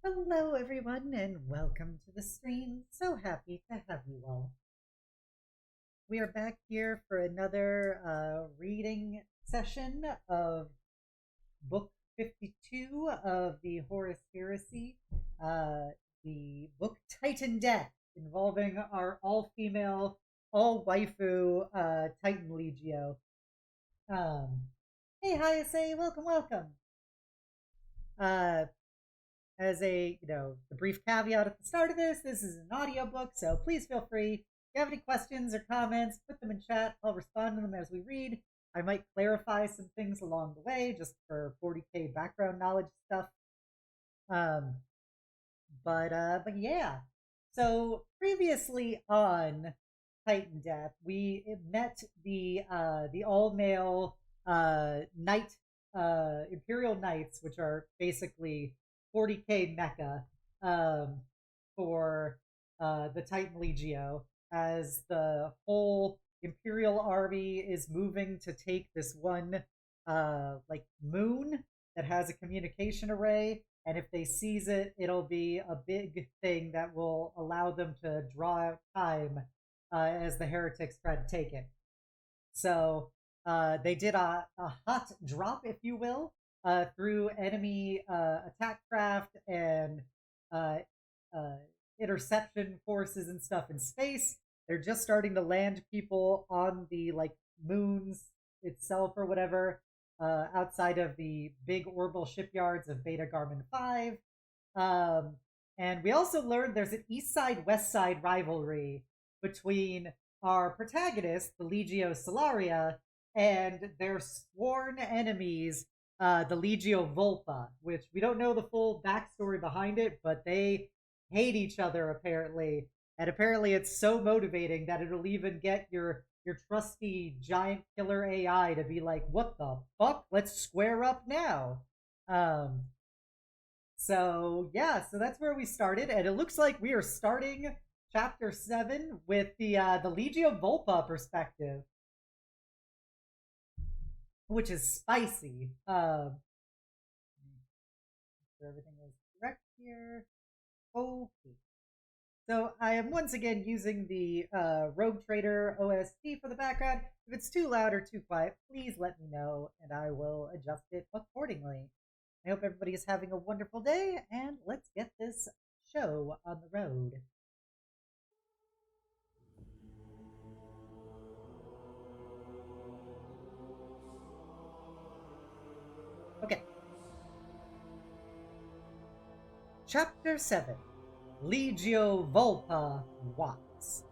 Hello, everyone, and welcome to the stream. So happy to have you all. We are back here for another reading session of Book 52 of the Horus Heresy, the book Titandeath, involving our all-female, all-waifu Titan Legio. Um, hey, Hayase, welcome, welcome. Uh, as the brief caveat at the start of this is an audiobook, so please feel free. If you have any questions or comments, put them in chat. I'll respond to them as we read. I might clarify some things along the way just for 40k background knowledge stuff. But yeah. So previously on Titandeath, we met the all male knight Imperial Knights, which are basically 40k mecha for the Titan Legio, as the whole Imperial army is moving to take this one moon that has a communication array, and if they seize it, it'll be a big thing that will allow them to draw out time as the heretics try to take it. So they did a hot drop, if you will, through enemy attack craft and uh, interception forces and stuff in space. They're just starting to land people on the moons itself or whatever, outside of the big orbital shipyards of Beta Garmin 5. And we also learned there's an east side west side rivalry between our protagonist, the Legio Solaria, and their sworn enemies, the Legio Volpa, which we don't know the full backstory behind it, but they hate each other apparently. And apparently it's so motivating that it'll even get your trusty giant killer AI to be like, what the fuck? Let's square up now. So yeah, so that's where we started, and it looks like we are starting chapter 7 with the Legio Volpa perspective, which is spicy. So everything is correct here. Okay. So I am once again using the Rogue Trader OST for the background. If it's too loud or too quiet, please let me know, and I will adjust it accordingly. I hope everybody is having a wonderful day, and let's get this show on the road. Okay. Chapter 7. Legio Volpa Watts.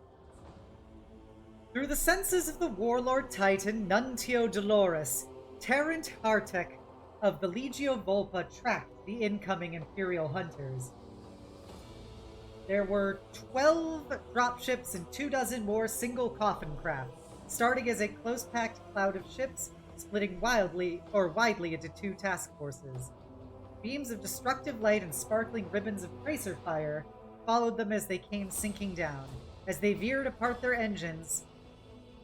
Through the senses of the warlord Titan Nuntio Dolores, Terrant Hartek of the Legio Volpa tracked the incoming Imperial hunters. There were 12 dropships and 24 more single coffin craft, starting as a close-packed cloud of ships, splitting widely into two task forces. Beams of destructive light and sparkling ribbons of tracer fire followed them as they came sinking down. As they veered apart, their engines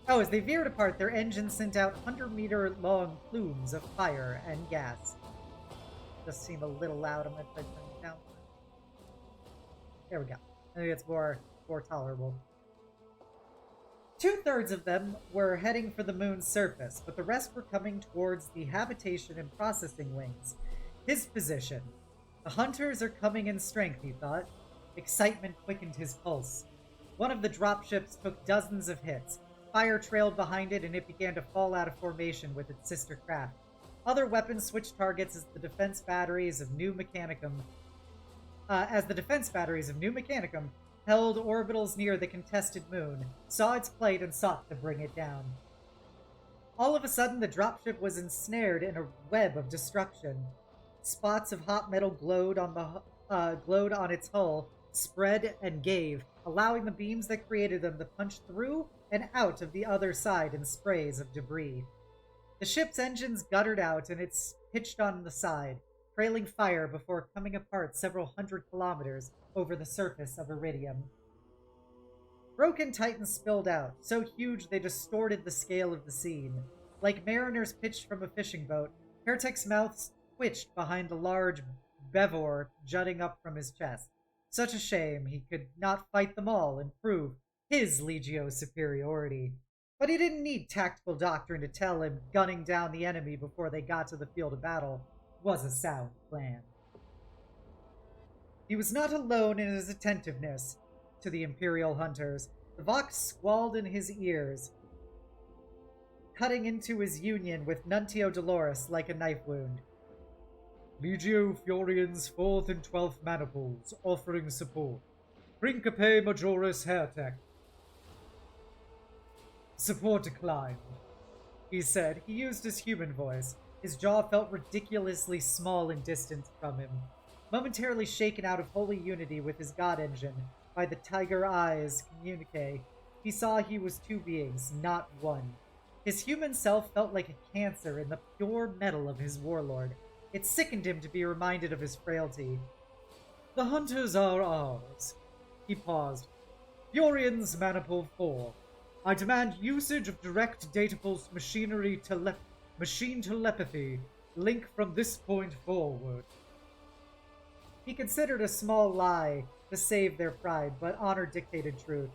sent out 100-meter-long plumes of fire and gas. Just seem a little loud. I'm going to try to turn it down. There we go. I think it's more tolerable. 2/3 of them were heading for the moon's surface, but the rest were coming towards the habitation and processing wings. His position. The hunters are coming in strength, he thought. Excitement quickened his pulse. One of the dropships took dozens of hits. Fire trailed behind it, and it began to fall out of formation with its sister craft. Other weapons switched targets as the defense batteries of New Mechanicum held orbitals near the contested moon, saw its plight, and sought to bring it down. All of a sudden, the dropship was ensnared in a web of destruction. Spots of hot metal glowed on its hull, spread and gave, allowing the beams that created them to punch through and out of the other side in sprays of debris. The ship's engines guttered out, and it pitched on the side, trailing fire before coming apart several hundred kilometers over the surface of Iridium. Broken Titans spilled out, so huge they distorted the scale of the scene. Like mariners pitched from a fishing boat, Hertek's mouth twitched behind the large Bevor jutting up from his chest. Such a shame he could not fight them all and prove his Legio's superiority. But he didn't need tactical doctrine to tell him gunning down the enemy before they got to the field of battle was a sound plan. He was not alone in his attentiveness to the Imperial hunters. The Vox squalled in his ears, cutting into his union with Nuntio Dolores like a knife wound. Legio Furians 4th and 12th Maniples, offering support. Principe Majoris Hertech. Support declined, he said. He used his human voice. His jaw felt ridiculously small and distant from him. Momentarily shaken out of holy unity with his god engine by the tiger eyes communique, he saw he was two beings, not one. His human self felt like a cancer in the pure metal of his warlord. It sickened him to be reminded of his frailty. The hunters are ours. He paused. Furians Maniple 4. I demand usage of direct datapulse machine telepathy. Link from this point forward. He considered a small lie to save their pride, but honor dictated truth.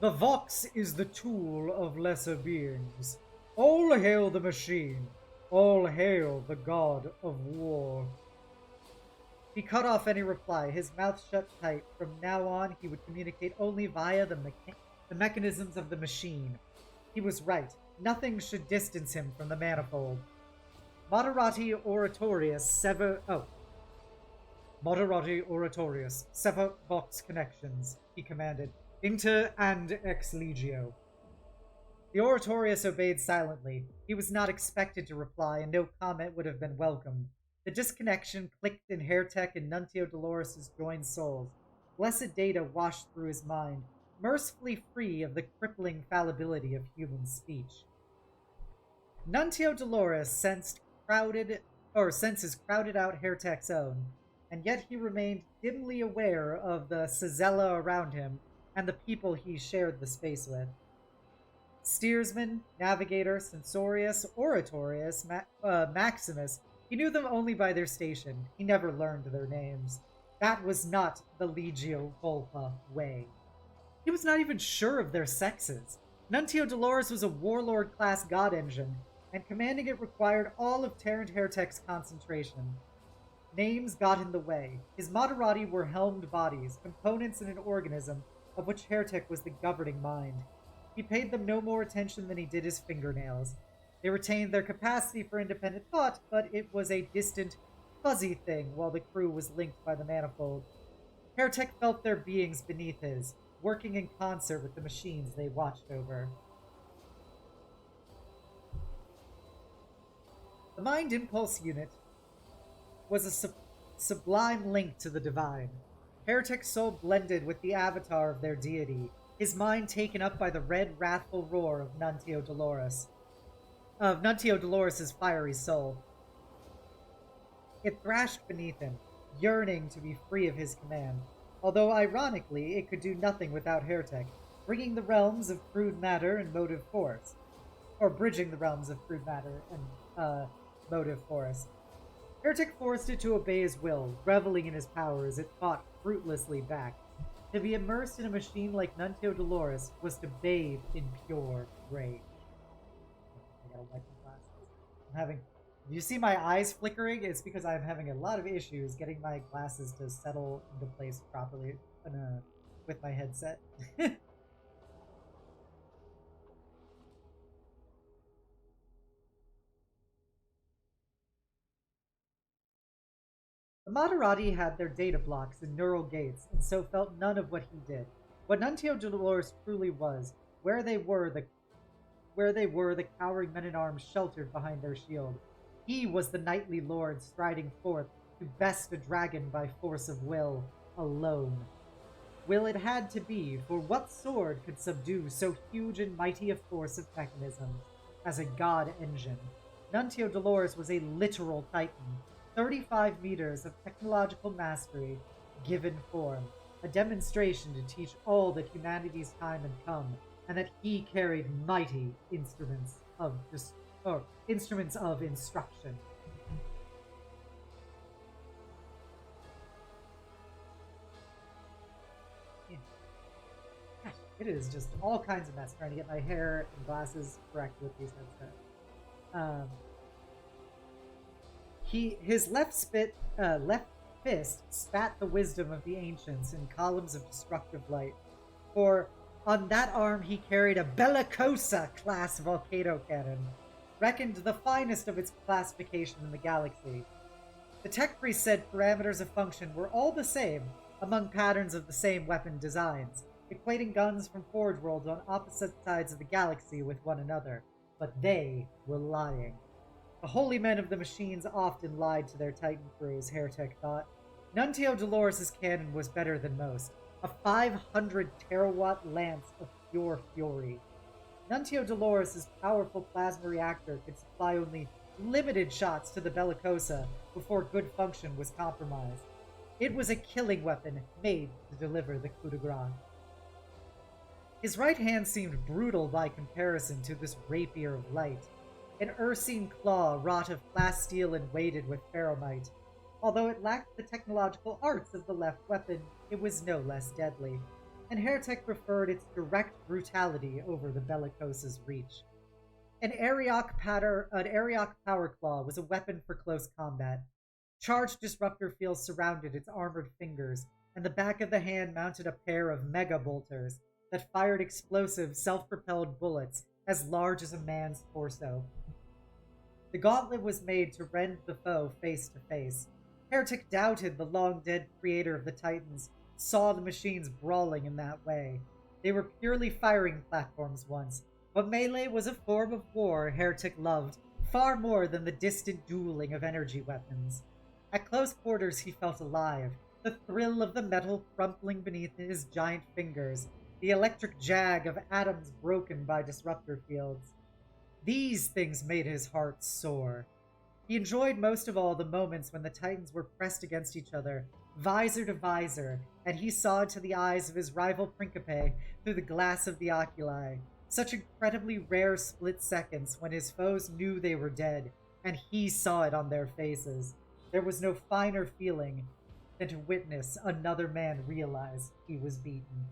The Vox is the tool of lesser beings. All hail the machine. All hail the god of war. He cut off any reply, his mouth shut tight. From now on, he would communicate only via the mechanisms of the machine. He was right. Nothing should distance him from the manifold. Moderati Oratorius sever Vox connections, he commanded. Inter and ex legio. The Oratorius obeyed silently. He was not expected to reply, and no comment would have been welcome. The disconnection clicked in Hertech and Nuntio Dolores' joined souls. Blessed data washed through his mind, mercifully free of the crippling fallibility of human speech. Nuntio Dolores senses crowded out Hertech's own, and yet he remained dimly aware of the Cizella around him and the people he shared the space with. Steersman, Navigator, Censorius, Oratorius, Maximus, he knew them only by their station. He never learned their names. That was not the Legio Volpa way. He was not even sure of their sexes. Nuntio Dolores was a warlord-class god engine, and commanding it required all of Terrant Hertech's concentration. Names got in the way. His Moderati were helmed bodies, components in an organism of which Hertech was the governing mind. He paid them no more attention than he did his fingernails. They retained their capacity for independent thought, but it was a distant, fuzzy thing while the crew was linked by the manifold. Hertech felt their beings beneath his, working in concert with the machines they watched over. The Mind Impulse Unit was a sublime link to the divine. Hertech's soul blended with the avatar of their deity, his mind taken up by the red, wrathful roar of Nuntio Dolores' fiery soul. It thrashed beneath him, yearning to be free of his command, although ironically it could do nothing without Hertech, bringing the realms of crude matter and motive force, or bridging the realms of crude matter and motive force. Hertech forced it to obey his will, reveling in his power as it fought fruitlessly back. To be immersed in a machine like Nuntio Dolores was to bathe in pure rage. I gotta wipe my glasses. Do you see my eyes flickering? It's because I'm having a lot of issues getting my glasses to settle into place properly with my headset. The Moderati had their data blocks and neural gates, and so felt none of what he did. What Nuntio Dolores truly was, where they were the cowering men-at-arms sheltered behind their shield. He was the knightly lord striding forth to best a dragon by force of will, alone. Will it had to be, for what sword could subdue so huge and mighty a force of mechanism as a god engine? Nuntio Dolores was a literal titan, 35 meters of technological mastery, given form, a demonstration to teach all that humanity's time had come, and that he carried mighty instruments of instruction. It is just all kinds of mess trying to get my hair and glasses correct with these headsets. Um, his left fist spat the wisdom of the ancients in columns of destructive light. For on that arm he carried a Bellicosa class volcano cannon, reckoned the finest of its classification in the galaxy. The tech priest said parameters of function were all the same among patterns of the same weapon designs, equating guns from Forge Worlds on opposite sides of the galaxy with one another. But they were lying. The holy men of the machines often lied to their Titan crews, Heretic thought. Nuntio Dolores' cannon was better than most, a 500 terawatt lance of pure fury. Nuntio Dolores' powerful plasma reactor could supply only limited shots to the Bellicosa before good function was compromised. It was a killing weapon made to deliver the coup de grace. His right hand seemed brutal by comparison to this rapier of light, an ursine claw wrought of plasteel and weighted with ferromite. Although it lacked the technological arts of the left weapon, it was no less deadly, and Heretic preferred its direct brutality over the Bellicosa's reach. An Ariok Power Claw was a weapon for close combat. Charged disruptor fields surrounded its armored fingers, and the back of the hand mounted a pair of mega bolters that fired explosive, self-propelled bullets as large as a man's torso. The gauntlet was made to rend the foe face to face. Heretic doubted the long-dead creator of the Titans saw the machines brawling in that way. They were purely firing platforms once, but melee was a form of war Heretic loved far more than the distant dueling of energy weapons. At close quarters he felt alive, the thrill of the metal crumpling beneath his giant fingers, the electric jag of atoms broken by disruptor fields. These things made his heart soar. He enjoyed most of all the moments when the Titans were pressed against each other, visor to visor, and he saw into the eyes of his rival Principe through the glass of the oculi. Such incredibly rare split seconds when his foes knew they were dead, and he saw it on their faces. There was no finer feeling than to witness another man realize he was beaten.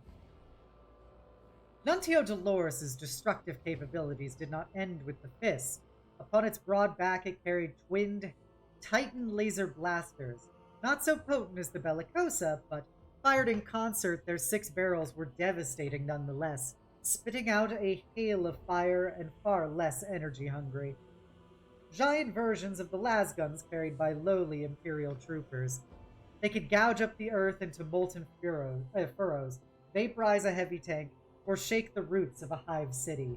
Nuntio Dolores' destructive capabilities did not end with the fist. Upon its broad back it carried twinned Titan laser blasters, not so potent as the Bellicosa, but fired in concert their 6 barrels were devastating nonetheless, spitting out a hail of fire and far less energy hungry. Giant versions of the lasguns carried by lowly Imperial troopers. They could gouge up the earth into molten furrows, vaporize a heavy tank, or shake the roots of a hive city.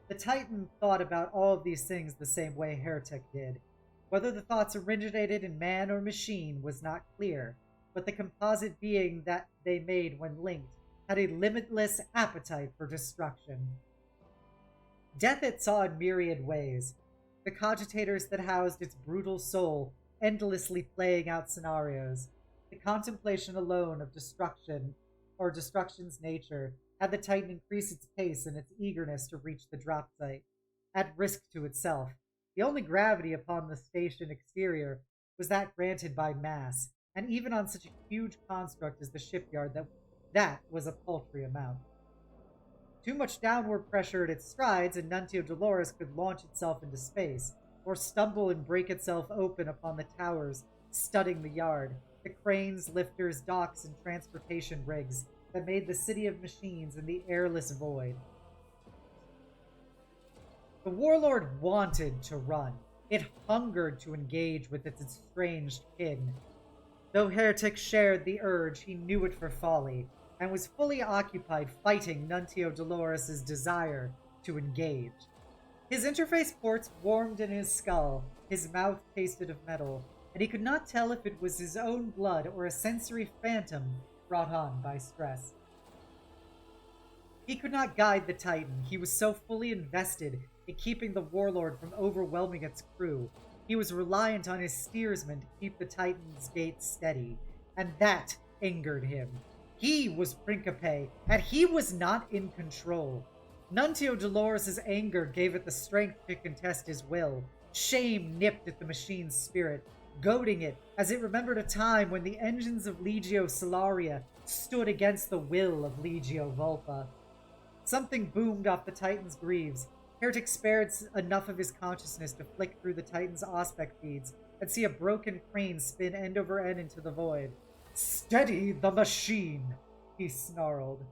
The Titan thought about all of these things the same way Heretic did. Whether the thoughts originated in man or machine was not clear, but the composite being that they made when linked had a limitless appetite for destruction. Death it saw in myriad ways. The cogitators that housed its brutal soul endlessly playing out scenarios. The contemplation alone of destruction, or destruction's nature, had the Titan increase its pace and its eagerness to reach the drop site, at risk to itself. The only gravity upon the station exterior was that granted by mass, and even on such a huge construct as the shipyard, that was a paltry amount. Too much downward pressure at its strides, and Nuntio Dolores could launch itself into space, or stumble and break itself open upon the towers studding the yard, the cranes, lifters, docks, and transportation rigs that made the city of machines in the airless void. The warlord wanted to run. It hungered to engage with its estranged kin. Though Heretic shared the urge, he knew it for folly, and was fully occupied fighting Nuntio Dolores' desire to engage. His interface ports warmed in his skull, his mouth tasted of metal, and he could not tell if it was his own blood or a sensory phantom brought on by stress. He could not guide the Titan. He was so fully invested in keeping the warlord from overwhelming its crew. He was reliant on his steersman to keep the Titan's gait steady, and that angered him. He was Principe, and he was not in control. Nuntio Dolores' anger gave it the strength to contest his will. Shame nipped at the machine's spirit, goading it as it remembered a time when the engines of Legio Solaria stood against the will of Legio Vulpa. Something boomed off the Titan's greaves. Heretic spared enough of his consciousness to flick through the Titan's aspect feeds and see a broken crane spin end over end into the void. "Steady the machine!" he snarled.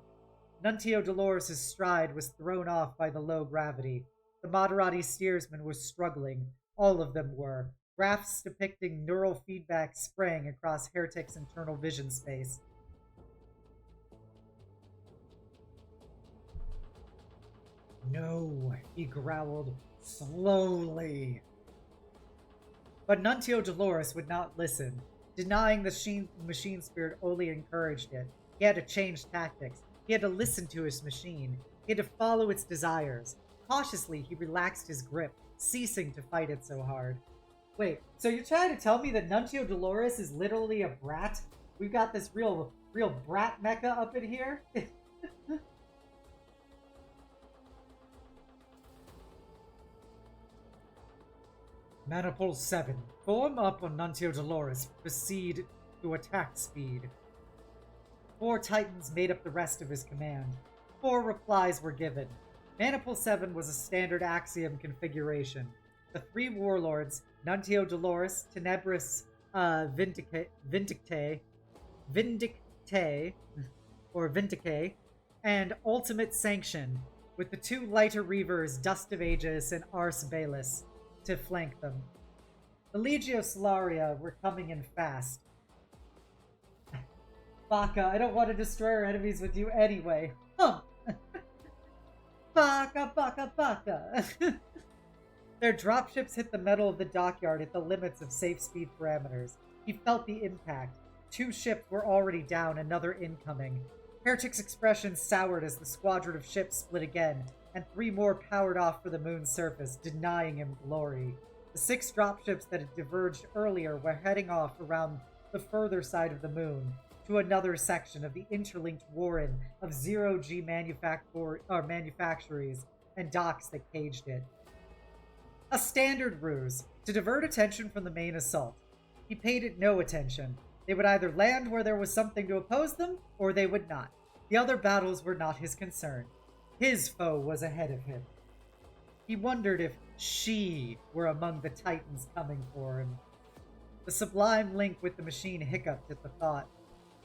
Nuntio Dolores' stride was thrown off by the low gravity. The Maserati steersman was struggling. All of them were. Graphs depicting neural feedback sprang across Heretic's internal vision space. "No," he growled, "slowly." But Nuntio Dolores would not listen. Denying the machine spirit only encouraged it. He had to change tactics. He had to listen to his machine. He had to follow its desires. Cautiously, he relaxed his grip, ceasing to fight it so hard. Wait, so you're trying to tell me that Nuntio Dolores is literally a brat? We've got this real brat mecha up in here? Manifold 7. Form up on Nuntio Dolores. Proceed to attack speed. 4 Titans made up the rest of his command. 4 replies were given. Manifold 7 was a standard Axiom configuration. The 3 warlords, Nuntio Dolores, Tenebris Vindicte, and Ultimate Sanction, with the 2 lighter reavers, Dust of Aegis and Ars Balis, to flank them. The Legio Solaria were coming in fast. Baka, I don't want to destroy our enemies with you anyway. Huh. Baka. Their dropships hit the metal of the dockyard at the limits of safe speed parameters. He felt the impact. 2 ships were already down, another incoming. Heretic's expression soured as the squadron of ships split again, and 3 more powered off for the moon's surface, denying him glory. The 6 dropships that had diverged earlier were heading off around the further side of the moon, to another section of the interlinked warren of zero-G manufactories and docks that caged it. A standard ruse, to divert attention from the main assault. He paid it no attention. They would either land where there was something to oppose them, or they would not. The other battles were not his concern. His foe was ahead of him. He wondered if she were among the Titans coming for him. The sublime link with the machine hiccuped at the thought,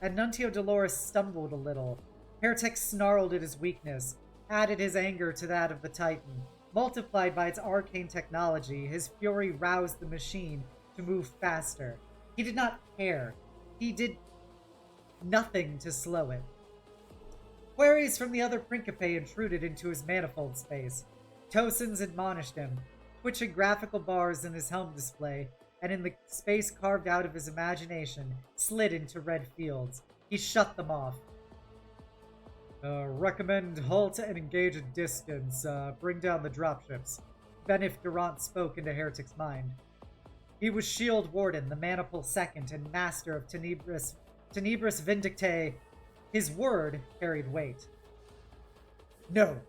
and Nuntio Dolores stumbled a little. Heretic snarled at his weakness, added his anger to that of the Titan. Multiplied by its arcane technology, his fury roused the machine to move faster. He did not care. He did nothing to slow it. Queries from the other Principe intruded into his manifold space. Tosins admonished him, twitching graphical bars in his helm display, and in the space carved out of his imagination, slid into red fields. He shut them off. Recommend halt and engage at distance. Bring down the dropships. Benif Durant spoke into Heretic's mind. He was Shield Warden, the Maniple Second, and Master of Tenebris Vindicte. His word carried weight. No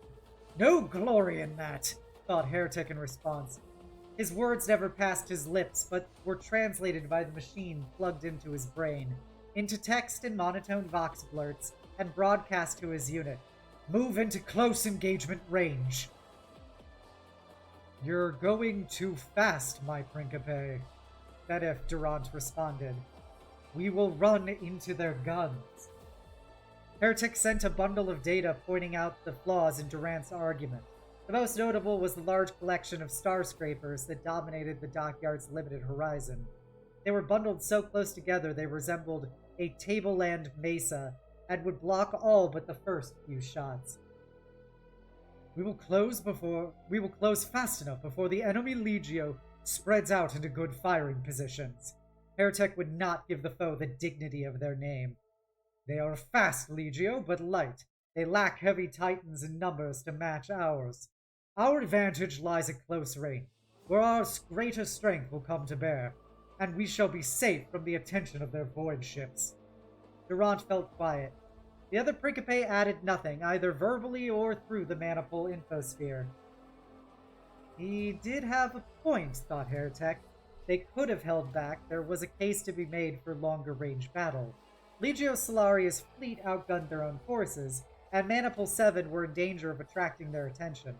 glory in that, thought Heretic in response. His words never passed his lips, but were translated by the machine plugged into his brain, into text and monotone vox blurts, and broadcast to his unit. Move into close engagement range. You're going too fast, my Principe, Benif Durant responded. We will run into their guns. Heretic sent a bundle of data pointing out the flaws in Durant's argument. The most notable was the large collection of star scrapers that dominated the dockyard's limited horizon. They were bundled so close together they resembled a tableland mesa and would block all but the first few shots. We will close fast enough before the enemy Legio spreads out into good firing positions. Heretic would not give the foe the dignity of their name. They are fast, Legio, but light. They lack heavy Titans in numbers to match ours. Our advantage lies at close range, where our greater strength will come to bear, and we shall be safe from the attention of their void ships. Durant felt quiet. The other Principe added nothing, either verbally or through the Maniple infosphere. He did have a point, thought Heretic. They could have held back. There was a case to be made for longer-range battle. Legio Solaria's fleet outgunned their own forces, and Maniple 7 were in danger of attracting their attention.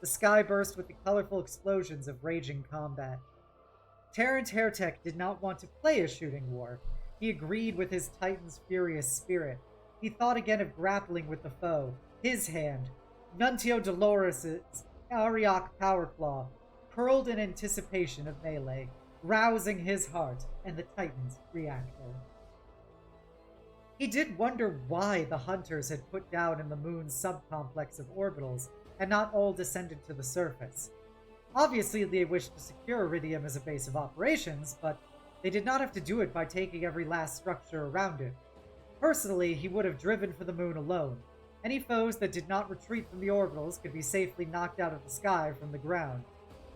The sky burst with the colorful explosions of raging combat. Terrence Hairtech did not want to play a shooting war. He agreed with his Titan's furious spirit. He thought again of grappling with the foe. His hand, Nuntio Dolores' Ariok Powerclaw, curled in anticipation of melee, rousing his heart and the Titan's reactor. He did wonder why the hunters had put down in the moon's subcomplex of orbitals and not all descended to the surface. Obviously, they wished to secure Iridium as a base of operations, but they did not have to do it by taking every last structure around it. Personally, he would have driven for the moon alone. Any foes that did not retreat from the orbitals could be safely knocked out of the sky from the ground.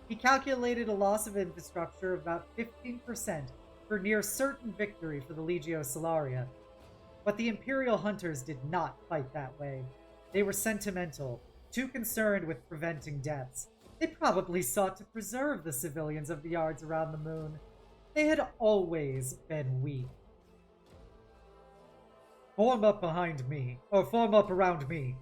He calculated a loss of infrastructure of about 15% for near certain victory for the Legio Solaria. But the Imperial hunters did not fight that way. They were sentimental, too concerned with preventing deaths. They probably sought to preserve the civilians of the yards around the moon. They had always been weak. Form up behind me, or form up around me.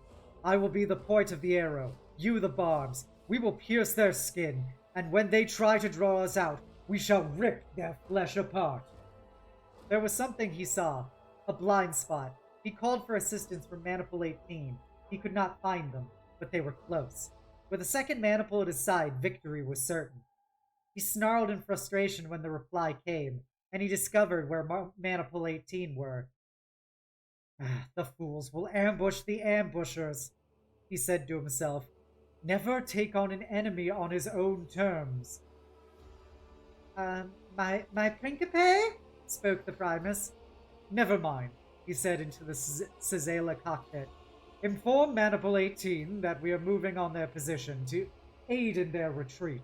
I will be the point of the arrow, you the barbs. We will pierce their skin, and when they try to draw us out, we shall rip their flesh apart. There was something he saw, a blind spot. He called for assistance from Maniple 18. He could not find them, but they were close. With a second Maniple at his side, victory was certain. He snarled in frustration when the reply came, and he discovered where Maniple 18 were. The fools will ambush the ambushers, he said to himself. Never take on an enemy on his own terms. My Principe? Spoke the Primus. Never mind, he said into the Cizela cockpit. Inform Maniple 18 that we are moving on their position to aid in their retreat.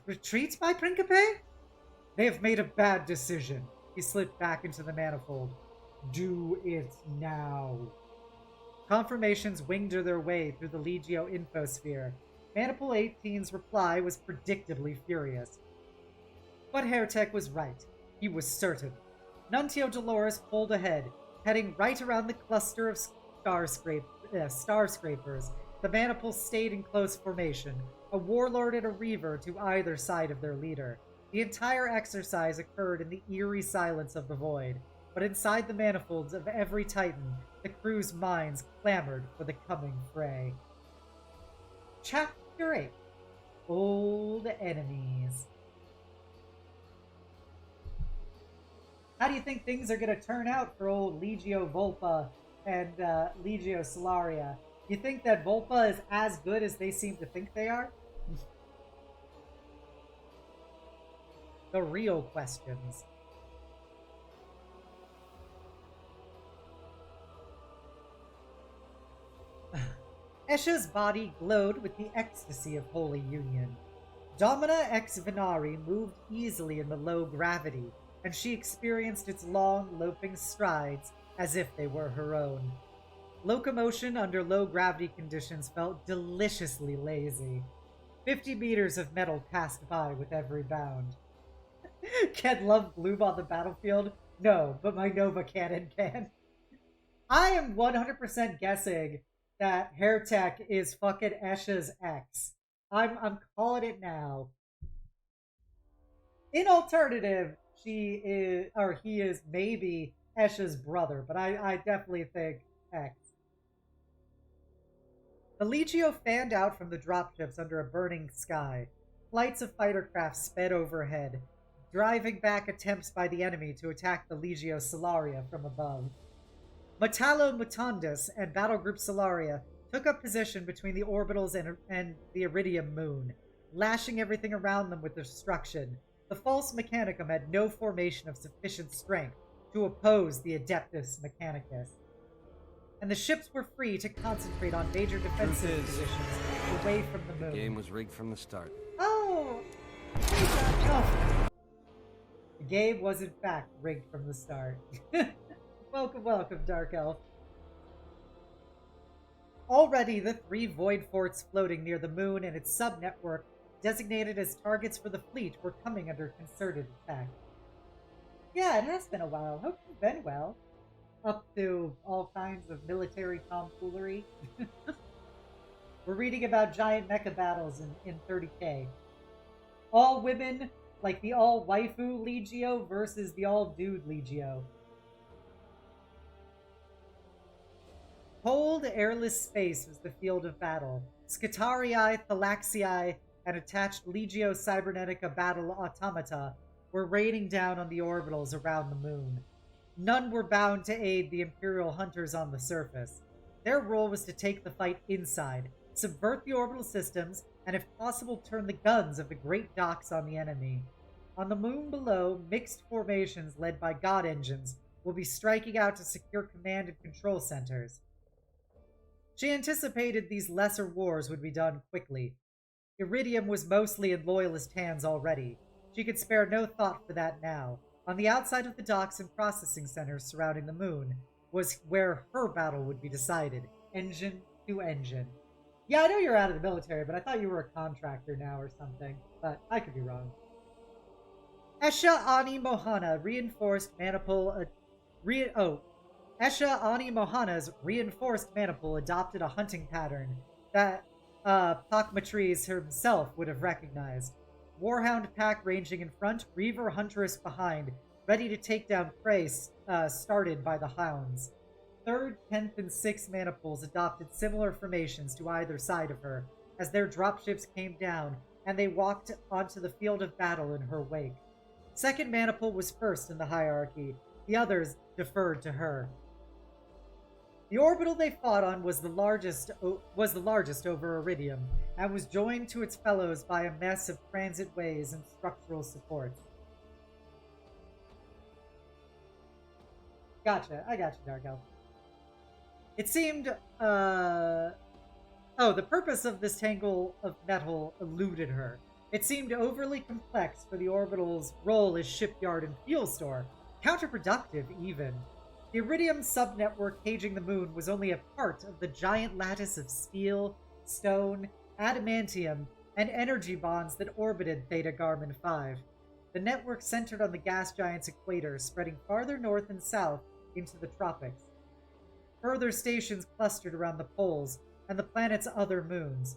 Retreat, my Principe? They have made a bad decision. He slipped back into the manifold. Do it now. Confirmations winged their way through the Legio infosphere. Maniple 18's reply was predictably furious. But Hairtech was right. He was certain. Nuntio Dolores pulled ahead, heading right around the cluster of star scrapers. The Maniple stayed in close formation, a warlord and a reaver to either side of their leader. The entire exercise occurred in the eerie silence of the void, but inside the manifolds of every Titan, the crew's minds clamored for the coming fray. Chapter 8: Old Enemies. How do you think things are going to turn out for old Legio Volpa and Legio Solaria? You think that Volpa is as good as they seem to think they are? The real questions. Esha's body glowed with the ecstasy of Holy Union. Domina ex Venari moved easily in the low gravity, and she experienced its long, loping strides as if they were her own. Locomotion under low gravity conditions felt deliciously lazy. 50 meters of metal passed by with every bound. Can love bloom on the battlefield? No, but my Nova Cannon can. I am 100% guessing that Hairtech is fucking Esha's ex. I'm calling it now. In alternative, she is, or he is maybe Esha's brother, but I definitely think ex. The Legio fanned out from the dropships under a burning sky. Flights of fighter craft sped overhead, driving back attempts by the enemy to attack the Legio Solaria from above. Metallo Mutandus and Battlegroup Solaria took up position between the orbitals and the Iridium moon, lashing everything around them with destruction. The false Mechanicum had no formation of sufficient strength to oppose the Adeptus Mechanicus. And the ships were free to concentrate on major defensive positions away from the moon. The game was rigged from the start. Oh! Oh. The game was in fact rigged from the start. Welcome, Dark Elf. Already, the 3 void forts floating near the moon and its sub-network, designated as targets for the fleet, were coming under concerted attack. Yeah, it has been a while. Hope you've been well. up to all kinds of military tomfoolery. We're reading about giant mecha battles in 30K. All women, like the all waifu Legio versus the all dude Legio. Cold, airless space was the field of battle. Scitarii, Thalaxii, and attached Legio Cybernetica battle automata were raining down on the orbitals around the moon. None were bound to aid the Imperial hunters on the surface. Their role was to take the fight inside, subvert the orbital systems, and if possible turn the guns of the great docks on the enemy. On the moon below, mixed formations led by god engines will be striking out to secure command and control centers. She anticipated these lesser wars would be done quickly. Iridium was mostly in Loyalist hands already. She could spare no thought for that now. On the outside of the docks and processing centers surrounding the moon was where her battle would be decided, engine to engine. Yeah, I know you're out of the military, but I thought you were a contractor now or something. But I could be wrong. Esha Ani Mohana reinforced Manipul. Esha Ani Mohana's reinforced Manipul adopted a hunting pattern that Pakmatries himself would have recognized. Warhound pack ranging in front, Reaver Huntress behind, ready to take down prey started by the hounds. 3rd, 10th, and 6th Manipuls adopted similar formations to either side of her, as their dropships came down, and they walked onto the field of battle in her wake. 2nd Manipul was first in the hierarchy, the others deferred to her. The orbital they fought on was the largest over Iridium, and was joined to its fellows by a mess of transit ways and structural supports. Gotcha, I got you, Dark Elf. It seemed, the purpose of this tangle of metal eluded her. It seemed overly complex for the orbital's role as shipyard and fuel store, counterproductive even. The Iridium subnetwork caging the moon was only a part of the giant lattice of steel, stone, adamantium, and energy bonds that orbited Theta Garmin 5. The network centered on the gas giant's equator, spreading farther north and south into the tropics. Further stations clustered around the poles and the planet's other moons.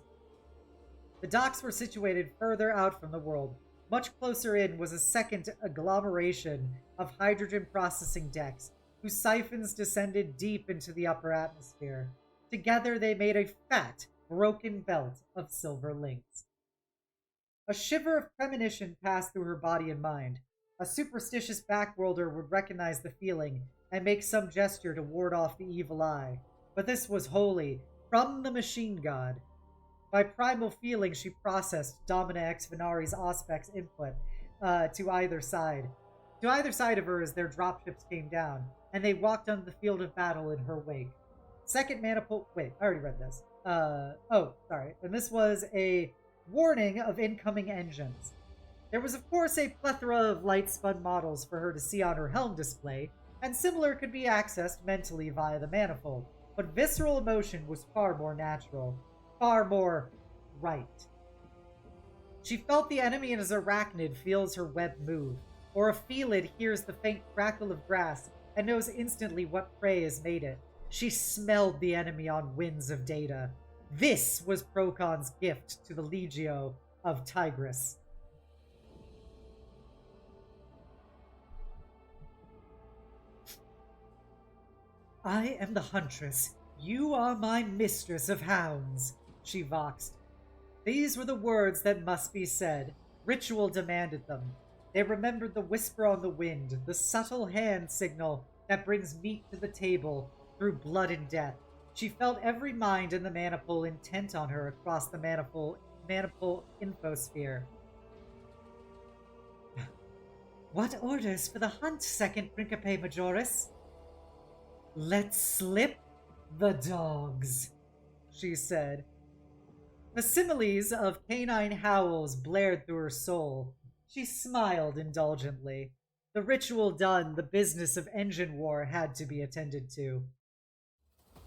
The docks were situated further out from the world. Much closer in was a second agglomeration of hydrogen processing decks, whose siphons descended deep into the upper atmosphere. Together they made a fat, broken belt of silver links. A shiver of premonition passed through her body and mind. A superstitious backworlder would recognize the feeling and make some gesture to ward off the evil eye. But this was wholly from the machine god. By primal feeling, she processed Domina X Venari's Auspex input to either side. To either side of her as their dropships came down, and they walked on the field of battle in her wake. 2nd Manipul... Wait, I already read this. Sorry. And this was a warning of incoming engines. There was, of course, a plethora of light-spun models for her to see on her helm display, and similar could be accessed mentally via the manifold, but visceral emotion was far more natural, far more right. She felt the enemy as arachnid feels her web move, or a felid hears the faint crackle of grass and knows instantly what prey has made it. She smelled the enemy on winds of data. This was Procon's gift to the Legio of Tigris. I am the huntress. You are my mistress of hounds, she voxed. These were the words that must be said. Ritual demanded them. They remembered the whisper on the wind, the subtle hand signal that brings meat to the table through blood and death. She felt every mind in the Manipul intent on her across the Manipul infosphere. What orders for the hunt, 2nd Principe Majoris? Let's slip the dogs, she said. The similes of canine howls blared through her soul. She smiled indulgently. The ritual done, the business of engine war had to be attended to.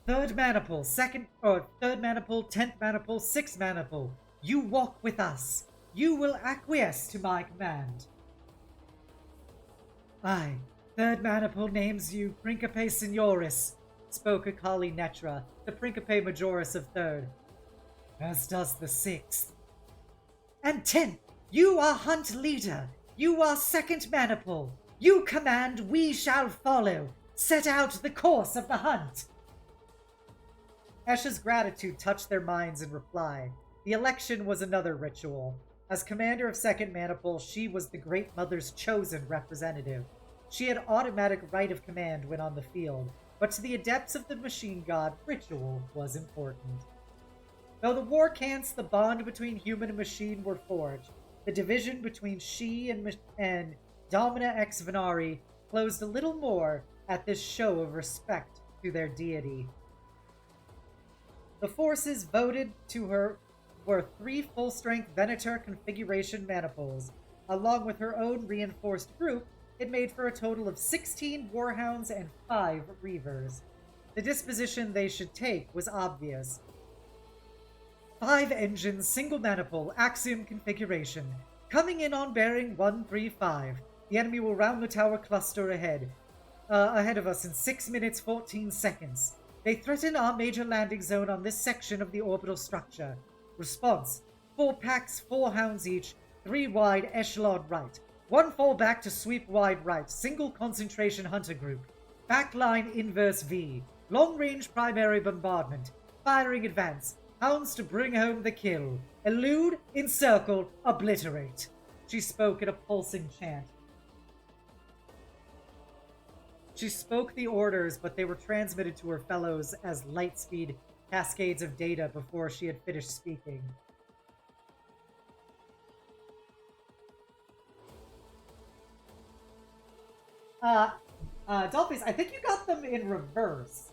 3rd Manipul, 10th Manipul, 6th Manipul. You walk with us. You will acquiesce to my command. Aye, Third maniple names you Principe Signoris, spoke Akali Netra, the Principe Majoris of third. As does the sixth. And 10th, you are hunt leader. You are second maniple. You command, we shall follow. Set out the course of the hunt. Esha's gratitude touched their minds in reply. The election was another ritual. As commander of second maniple, she was the Great Mother's chosen representative. She had automatic right of command when on the field, but to the adepts of the machine god, ritual was important. Though the war cants, the bond between human and machine were forged. The division between she and Domina ex Venari closed a little more at this show of respect to their deity. The forces voted to her were 3 full-strength Venator configuration maniples. Along with her own reinforced group, it made for a total of 16 Warhounds and 5 Reavers. The disposition they should take was obvious. 5 engines, single maniple, axiom configuration. Coming in on bearing 135. The enemy will round the tower cluster ahead of us in 6 minutes 14 seconds. They threaten our major landing zone on this section of the orbital structure. Response: 4 packs, 4 hounds each, 3 wide, echelon right. 1 fall back to sweep wide right, single concentration hunter group. Backline inverse V. Long-range primary bombardment. Firing advance. Hounds to bring home the kill. Elude, encircle, obliterate. She spoke in a pulsing chant. She spoke the orders, but they were transmitted to her fellows as lightspeed cascades of data before she had finished speaking. Dolphins, I think you got them in reverse.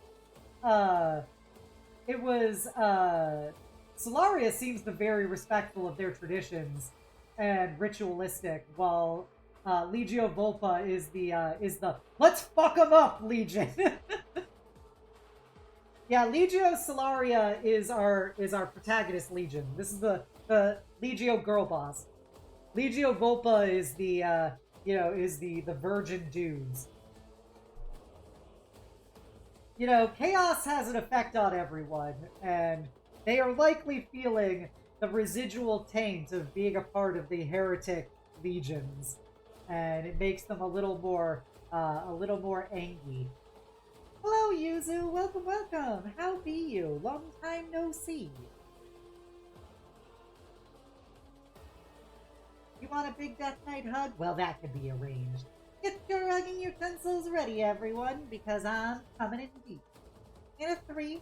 It was, Solaria seems the very respectful of their traditions and ritualistic, while Legio Volpa is the let's fuck them up Legion. Yeah, Legio Solaria is our protagonist Legion. This is the Legio girl boss. Legio Volpa is the is the virgin dudes. You know, chaos has an effect on everyone, and they are likely feeling the residual taint of being a part of the heretic legions, and it makes them a little more angry. Hello, Yuzu. Welcome, welcome. How be you? Long time no see. You want a big Death Knight hug? Well, that could be arranged. Get your hugging utensils ready, everyone, because I'm coming in deep. In a 3,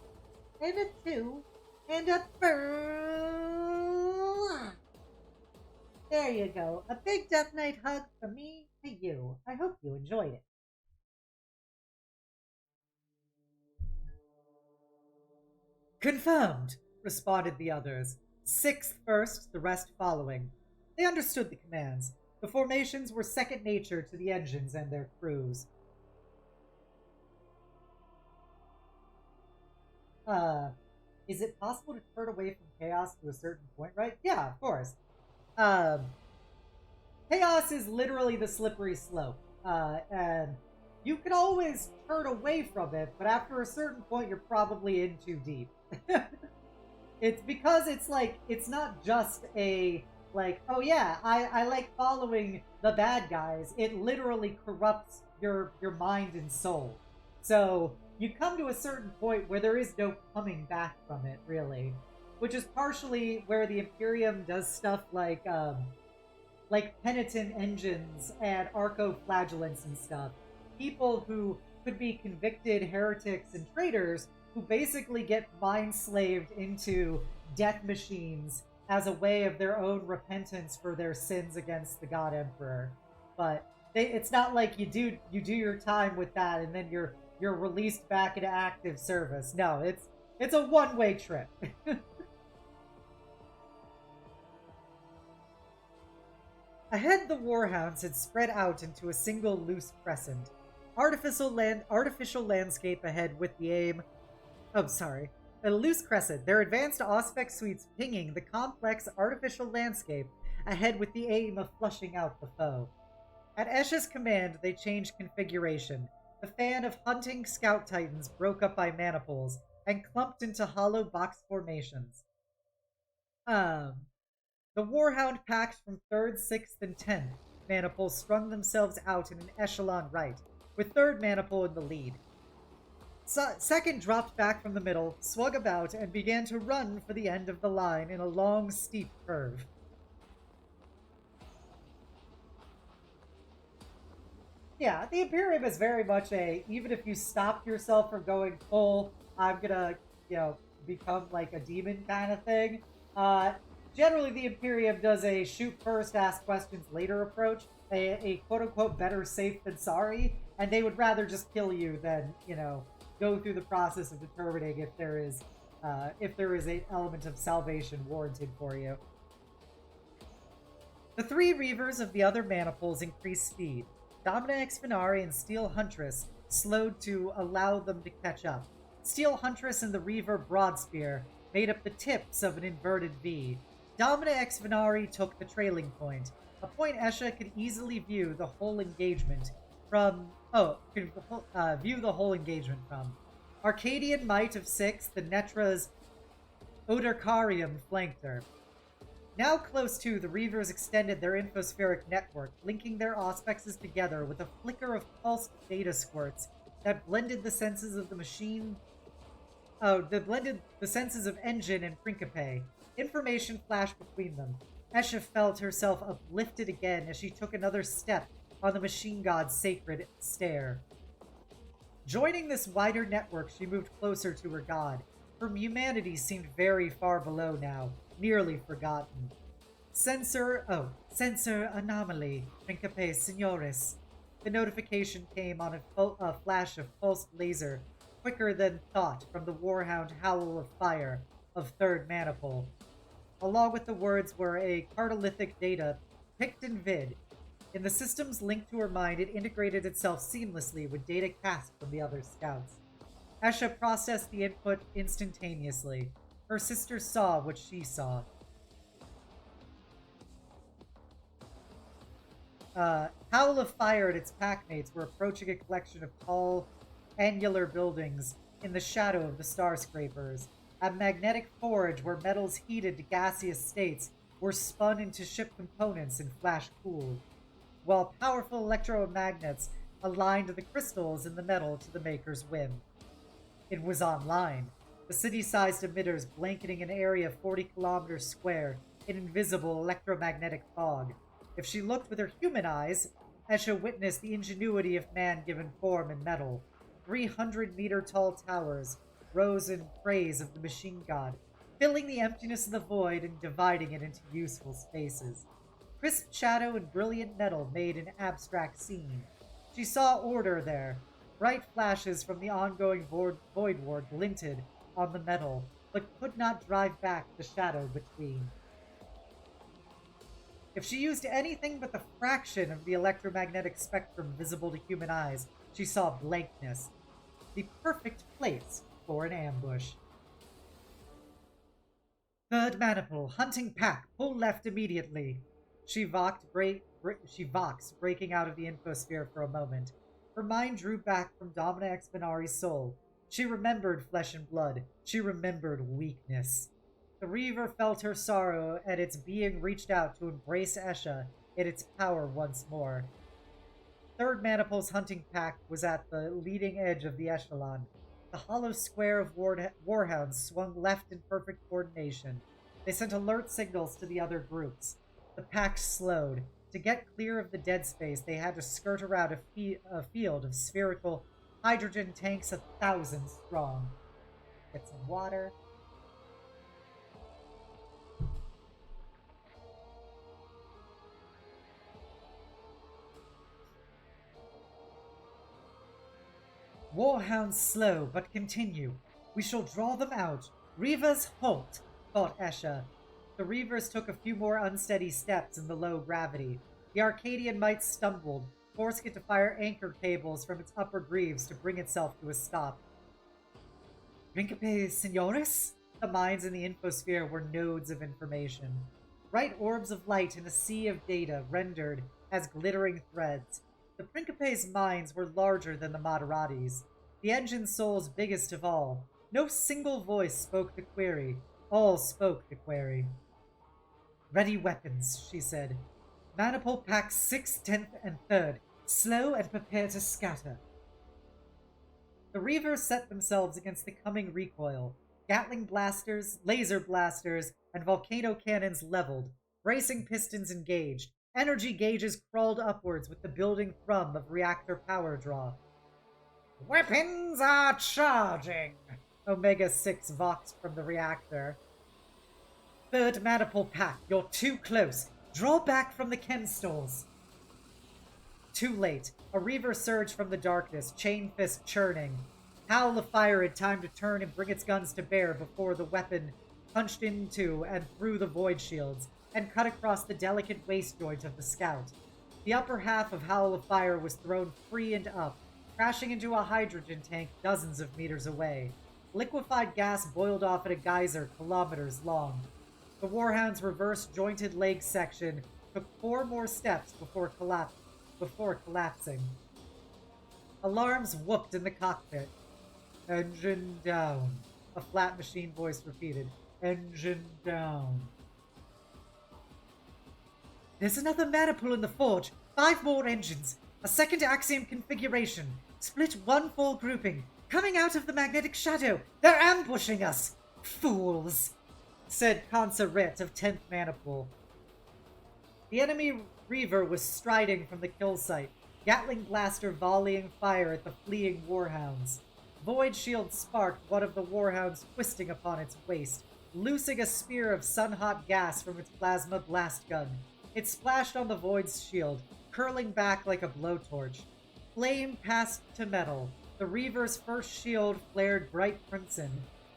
and a 2, and a burr. There you go. A big Death Knight hug from me to you. I hope you enjoyed it. Confirmed, responded the others. 6th first, the rest following. They understood the commands. The formations were second nature to the engines and their crews. Is it possible to turn away from chaos to a certain point, right? Yeah, of course. Chaos is literally the slippery slope. And you can always turn away from it, but after a certain point, you're probably in too deep. It's because it's like, it's not just a, like, oh yeah, I like following the bad guys. It literally corrupts your mind and soul. So you come to a certain point where there is no coming back from it, really. Which is partially where the Imperium does stuff like penitent engines and arco-flagellants and stuff. People who could be convicted heretics and traitors who basically get mind-slaved into death machines as a way of their own repentance for their sins against the God Emperor. But it's not like you do your time with that and then you're released back into active service. No, it's a one-way trip. Ahead, the Warhounds had spread out into a single loose crescent. Artificial landscape ahead with the aim... Oh, sorry. A loose crescent. Their advanced Auspex suites pinging the complex artificial landscape ahead with the aim of flushing out the foe. At Esha's command, they changed configuration. The fan of hunting scout titans broke up by maniples and clumped into hollow box formations. Um, the Warhound packs from 3rd, 6th, and 10th maniples strung themselves out in an echelon right, with 3rd maniple in the lead. Second dropped back from the middle, swung about, and began to run for the end of the line in a long, steep curve. Yeah, the Imperium is very much even if you stopped yourself from going full, I'm gonna, become like a demon kind of thing. Uh, Generally, the Imperium does a shoot first, ask questions later approach, a quote unquote better safe than sorry, and they would rather just kill you than, go through the process of determining if there is an element of salvation warranted for you. The 3 Reavers of the other maniples increased speed. Domina Exfinari and Steel Huntress slowed to allow them to catch up. Steel Huntress and the Reaver Broadspear made up the tips of an inverted V. Domina Exfinari took the trailing point, a point Esha could easily view the whole engagement from. Arcadian Might of 6, the Netra's Oderkarium flanked her. Now close to, the Reavers extended their infospheric network, linking their auspexes together with a flicker of pulsed data squirts that blended the senses of the machine. That blended the senses of Engine and Principe. Information flashed between them. Esha felt herself uplifted again as she took another step on the machine god's sacred stair. Joining this wider network, she moved closer to her god. Her humanity seemed very far below now, nearly forgotten. Sensor anomaly, Principe Signoris. The notification came on a flash of pulsed laser, quicker than thought from the Warhound howl of fire of 3rd Maniple. Along with the words were a cartolithic data, picked in vid. In the systems linked to her mind, it integrated itself seamlessly with data cast from the other scouts. Esha processed the input instantaneously. Her sister saw what she saw. Howl of Fire and its packmates were approaching a collection of tall, angular buildings in the shadow of the star scrapers. A magnetic forge where metals heated to gaseous states were spun into ship components and flash-cooled, while powerful electromagnets aligned the crystals in the metal to the maker's whim. It was online. The city-sized emitters blanketing an area 40 kilometers square in invisible electromagnetic fog. If she looked with her human eyes, Esha witnessed the ingenuity of man-given form and metal. 300-meter-tall towers rose in praise of the machine god, filling the emptiness of the void and dividing it into useful spaces. Crisp shadow and brilliant metal made an abstract scene. She saw order there. Bright flashes from the ongoing void war glinted on the metal, but could not drive back the shadow between. If she used anything but the fraction of the electromagnetic spectrum visible to human eyes, she saw blankness. The perfect place for an ambush. 3rd Maniple, hunting pack, pull left immediately. She voxed, breaking out of the infosphere for a moment. Her mind drew back from Domina Exfinari's soul. She remembered flesh and blood. She remembered weakness. The Reaver felt her sorrow, and its being reached out to embrace Esha in its power once more. 3rd Maniple's hunting pack was at the leading edge of the echelon. The hollow square of warhounds swung left in perfect coordination. They sent alert signals to the other groups. The pack slowed. To get clear of the dead space, they had to skirt around a field of spherical hydrogen tanks 1,000 strong. Get some water. Warhounds slow, but continue. We shall draw them out. Reavers halt, thought Esha. The Reavers took a few more unsteady steps in the low gravity. The Arcadian Might stumbled, forcing it to fire anchor cables from its upper greaves to bring itself to a stop. Principe Signoris? The minds in the infosphere were nodes of information. Bright orbs of light in a sea of data rendered as glittering threads. The Principe's minds were larger than the Moderati's, the engine soul's biggest of all. No single voice spoke the query. All spoke the query. "Ready weapons," she said. "Maniple packs 6th, 10th, and 3rd. Slow and prepare to scatter." The Reavers set themselves against the coming recoil. Gatling blasters, laser blasters, and volcano cannons leveled. Bracing pistons engaged. Energy gauges crawled upwards with the building thrum of reactor power draw. "Weapons are charging!" Omega-6 voxed from the reactor. "Third maniple pack, you're too close. Draw back from the chem stalls." Too late. A Reaver surged from the darkness, chain fist churning. Howl of Fire had time to turn and bring its guns to bear before the weapon punched into and through the void shields and cut across the delicate waist joint of the scout. The upper half of Howl of Fire was thrown free and up, crashing into a hydrogen tank dozens of meters away. Liquefied gas boiled off at a geyser kilometers long. The Warhound's reverse-jointed leg section took 4 more steps before collapsing. Alarms whooped in the cockpit. "Engine down," a flat machine voice repeated. "Engine down." "There's another maniple in the forge. 5 more engines. A second axiom configuration. Split 1 full grouping. Coming out of the magnetic shadow. They're ambushing us. Fools," said Consa of 10th Maniple. The enemy Reaver was striding from the kill site, Gatling blaster volleying fire at the fleeing Warhounds. Void shield sparked one of the Warhounds twisting upon its waist, loosing a spear of sun-hot gas from its plasma blast gun. It splashed on the Void's shield, curling back like a blowtorch. Flame passed to metal. The Reaver's first shield flared bright crimson.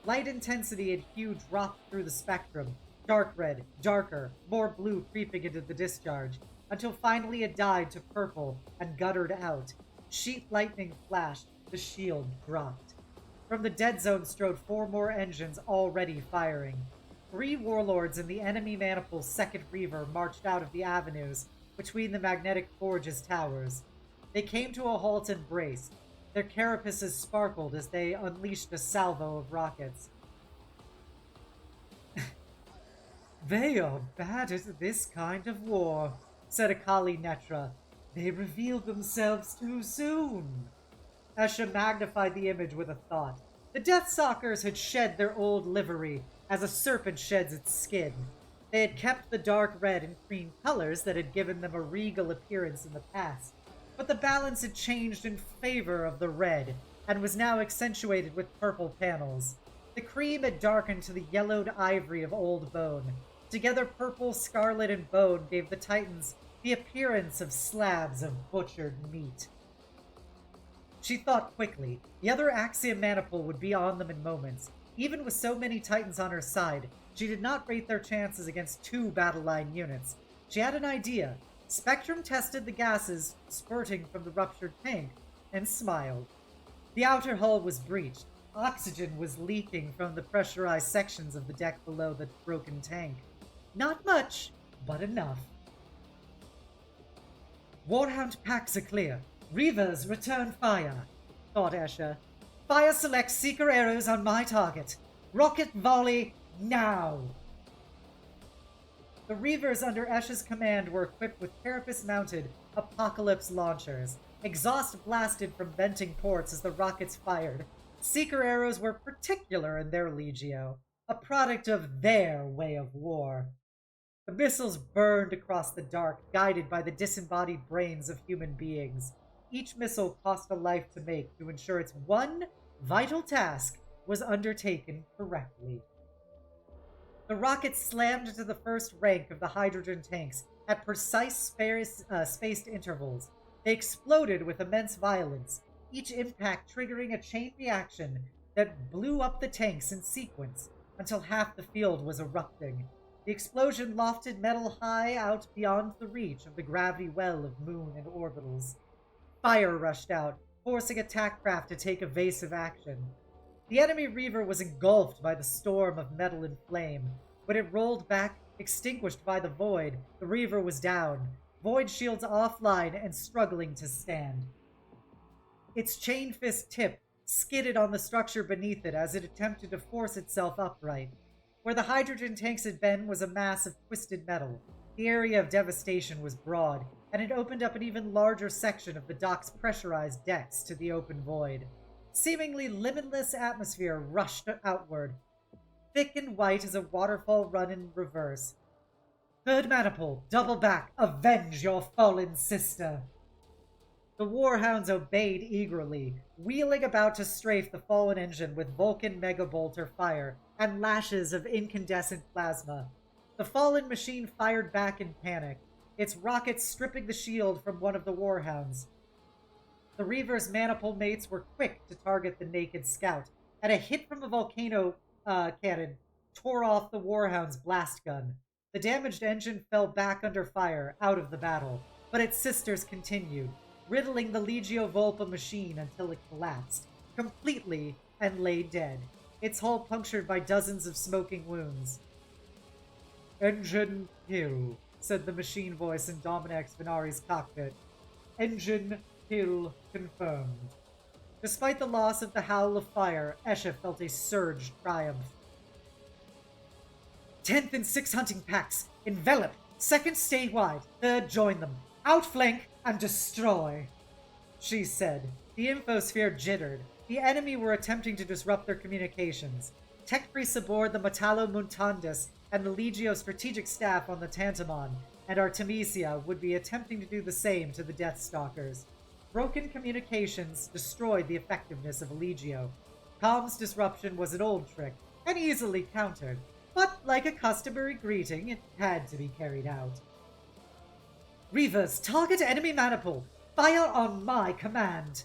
Light intensity and hue dropped through the spectrum. Dark red, darker, more blue creeping into the discharge, until finally it died to purple and guttered out. Sheet lightning flashed. The shield dropped. From the dead zone strode 4 more engines already firing. 3 warlords and the enemy Maniple's second Reaver marched out of the avenues between the magnetic forge's towers. They came to a halt and braced. Their carapaces sparkled as they unleashed a salvo of rockets. "They are bad at this kind of war," said Akali Netra. "They revealed themselves too soon." Esha magnified the image with a thought. The Deathstalkers had shed their old livery, as a serpent sheds its skin. They had kept the dark red and cream colors that had given them a regal appearance in the past, but the balance had changed in favor of the red, and was now accentuated with purple panels. The cream had darkened to the yellowed ivory of old bone. Together purple, scarlet, and bone gave the Titans the appearance of slabs of butchered meat. She thought quickly. The other Axiom Maniple would be on them in moments. Even with so many Titans on her side, she did not rate their chances against 2 battle line units. She had an idea. Spectrum tested the gases spurting from the ruptured tank and smiled. The outer hull was breached. Oxygen was leaking from the pressurized sections of the deck below the broken tank. Not much, but enough. "Warhound packs are clear. Reavers, return fire," thought Esha. "Fire select seeker arrows on my target. Rocket volley now." The Reavers under Esha's command were equipped with carapace-mounted Apocalypse launchers. Exhaust blasted from venting ports as the rockets fired. Seeker arrows were particular in their legio, a product of their way of war. The missiles burned across the dark, guided by the disembodied brains of human beings. Each missile cost a life to make to ensure its one vital task was undertaken correctly. The rockets slammed into the first rank of the hydrogen tanks at precise spaced intervals. They exploded with immense violence, each impact triggering a chain reaction that blew up the tanks in sequence until half the field was erupting. The explosion lofted metal high out beyond the reach of the gravity well of moon and orbitals. Fire rushed out, forcing attack craft to take evasive action. The enemy Reaver was engulfed by the storm of metal and flame. When it rolled back, extinguished by the void, the Reaver was down. void shields offline and struggling to stand. Its chain fist tip skidded on the structure beneath it as it attempted to force itself upright. Where the hydrogen tanks had been was a mass of twisted metal. The area of devastation was broad, and it opened up an even larger section of the dock's pressurized decks to the open void. Seemingly limitless atmosphere rushed outward, thick and white as a waterfall run in reverse. Third maniple, double back, avenge your fallen sister. The warhounds obeyed eagerly, wheeling about to strafe the fallen engine with Vulcan megabolter fire and lashes of incandescent plasma. The fallen machine fired back in panic, its rockets stripping the shield from one of the warhounds. The Reaver's maniple mates were quick to target the naked scout, and a hit from a volcano cannon tore off the warhound's blast gun. The damaged engine fell back under fire, out of the battle, but its sisters continued, riddling the Legio Volpa machine until it collapsed, completely, and lay dead, its hull punctured by dozens of smoking wounds. "Engine kill," said the machine voice in Dominic Venari's cockpit. "Engine kill confirmed." Despite the loss of the howl of fire, Esha felt a surged triumph. 10th and 6 hunting packs, envelop, 2nd stay wide, 3rd join them, outflank and destroy, she said. The infosphere jittered. The enemy were attempting to disrupt their communications. Tech priests aboard the Metallo Montandus and the Legio strategic staff on the Tantamon and Artemisia would be attempting to do the same to the Deathstalkers. Broken communications destroyed the effectiveness of a Legio. Comms disruption was an old trick, and easily countered, but like a customary greeting, it had to be carried out. "Reavers, target enemy maniple! Fire on my command!"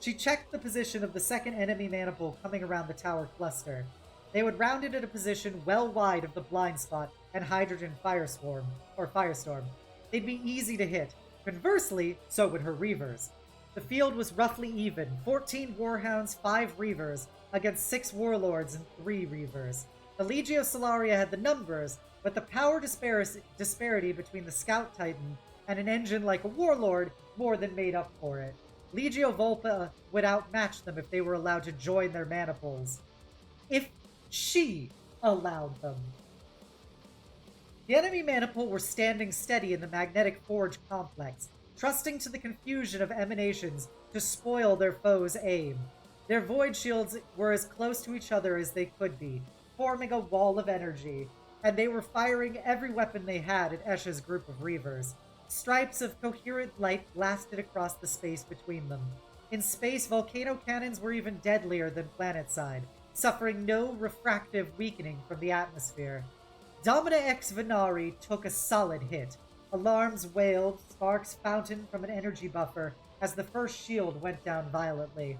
She checked the position of the second enemy maniple coming around the tower cluster. They would round it at a position well wide of the blind spot and hydrogen firestorm. They'd be easy to hit. Conversely, so would her Reavers. The field was roughly even, 14 Warhounds, 5 Reavers, against 6 Warlords and 3 Reavers. The Legio Solaria had the numbers, but the power disparity between the Scout Titan and an engine like a Warlord more than made up for it. Legio Volpa would outmatch them if they were allowed to join their maniples. If she allowed them. The enemy maniple were standing steady in the magnetic forge complex, trusting to the confusion of emanations to spoil their foe's aim. Their void shields were as close to each other as they could be, forming a wall of energy, and they were firing every weapon they had at Esha's group of Reavers. Stripes of coherent light blasted across the space between them. In space, volcano cannons were even deadlier than planetside, suffering no refractive weakening from the atmosphere. Domina X Venari took a solid hit. Alarms wailed, sparks fountained from an energy buffer as the first shield went down violently.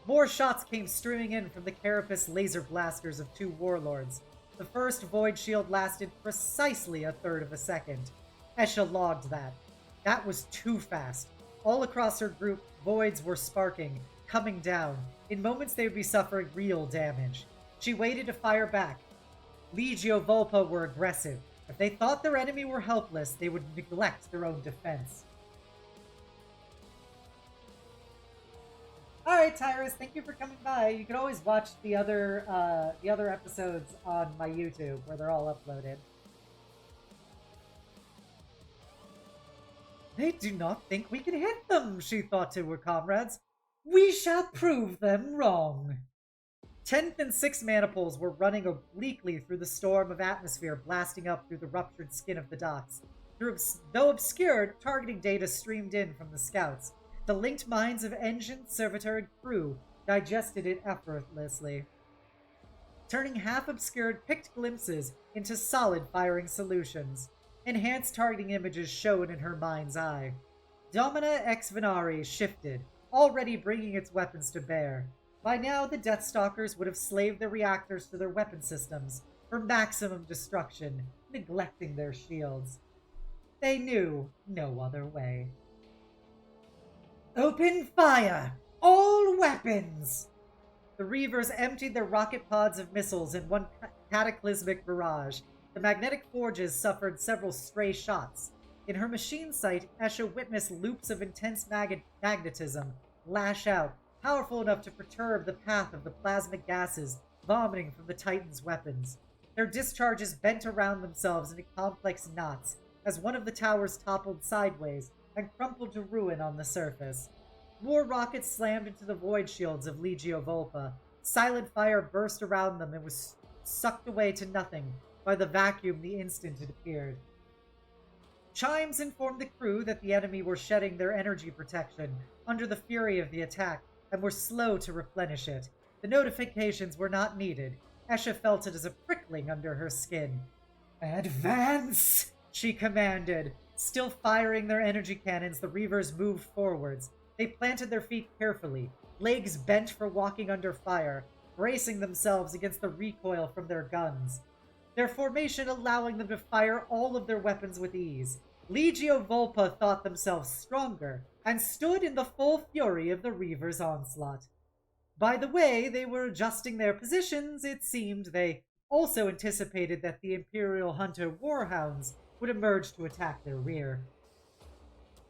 More shots came streaming in from the carapace laser blasters of 2 warlords. The first void shield lasted precisely a third of a second. Esha logged that. That was too fast. All across her group, voids were sparking, coming down. In moments they would be suffering real damage. She waited to fire back. Legio Volpa were aggressive. If they thought their enemy were helpless, they would neglect their own defense. Alright, Tyrus, thank you for coming by. You can always watch the other episodes on my YouTube, where they're all uploaded. "They do not think we can hit them," she thought to her comrades. "We shall prove them wrong." 10th and 6th maniples were running obliquely through the storm of atmosphere blasting up through the ruptured skin of the docks. Though obscured, targeting data streamed in from the scouts. The linked minds of engine, servitor, and crew digested it effortlessly, turning half-obscured picked glimpses into solid firing solutions. Enhanced targeting images shone in her mind's eye. Domina X Venari shifted, already bringing its weapons to bear. By now, the Deathstalkers would have slaved their reactors to their weapon systems for maximum destruction, neglecting their shields. They knew no other way. "Open fire! All weapons!" The Reavers emptied their rocket pods of missiles in one cataclysmic barrage. The magnetic forges suffered several stray shots. In her machine sight, Esha witnessed loops of intense magnetism lash out, powerful enough to perturb the path of the plasmic gases vomiting from the Titan's weapons. Their discharges bent around themselves into complex knots as one of the towers toppled sideways and crumpled to ruin on the surface. More rockets slammed into the void shields of Legio Volpa. Silent fire burst around them and was sucked away to nothing by the vacuum the instant it appeared. Chimes informed the crew that the enemy were shedding their energy protection under the fury of the attack and were slow to replenish it. The notifications were not needed. Esha felt it as a prickling under her skin. "Advance!" she commanded. Still firing their energy cannons, the Reavers moved forwards. They planted their feet carefully, legs bent for walking under fire, bracing themselves against the recoil from their guns. Their formation allowing them to fire all of their weapons with ease. Legio Volpa thought themselves stronger, and stood in the full fury of the Reavers' onslaught. By the way they were adjusting their positions, it seemed they also anticipated that the Imperial Hunter Warhounds would emerge to attack their rear.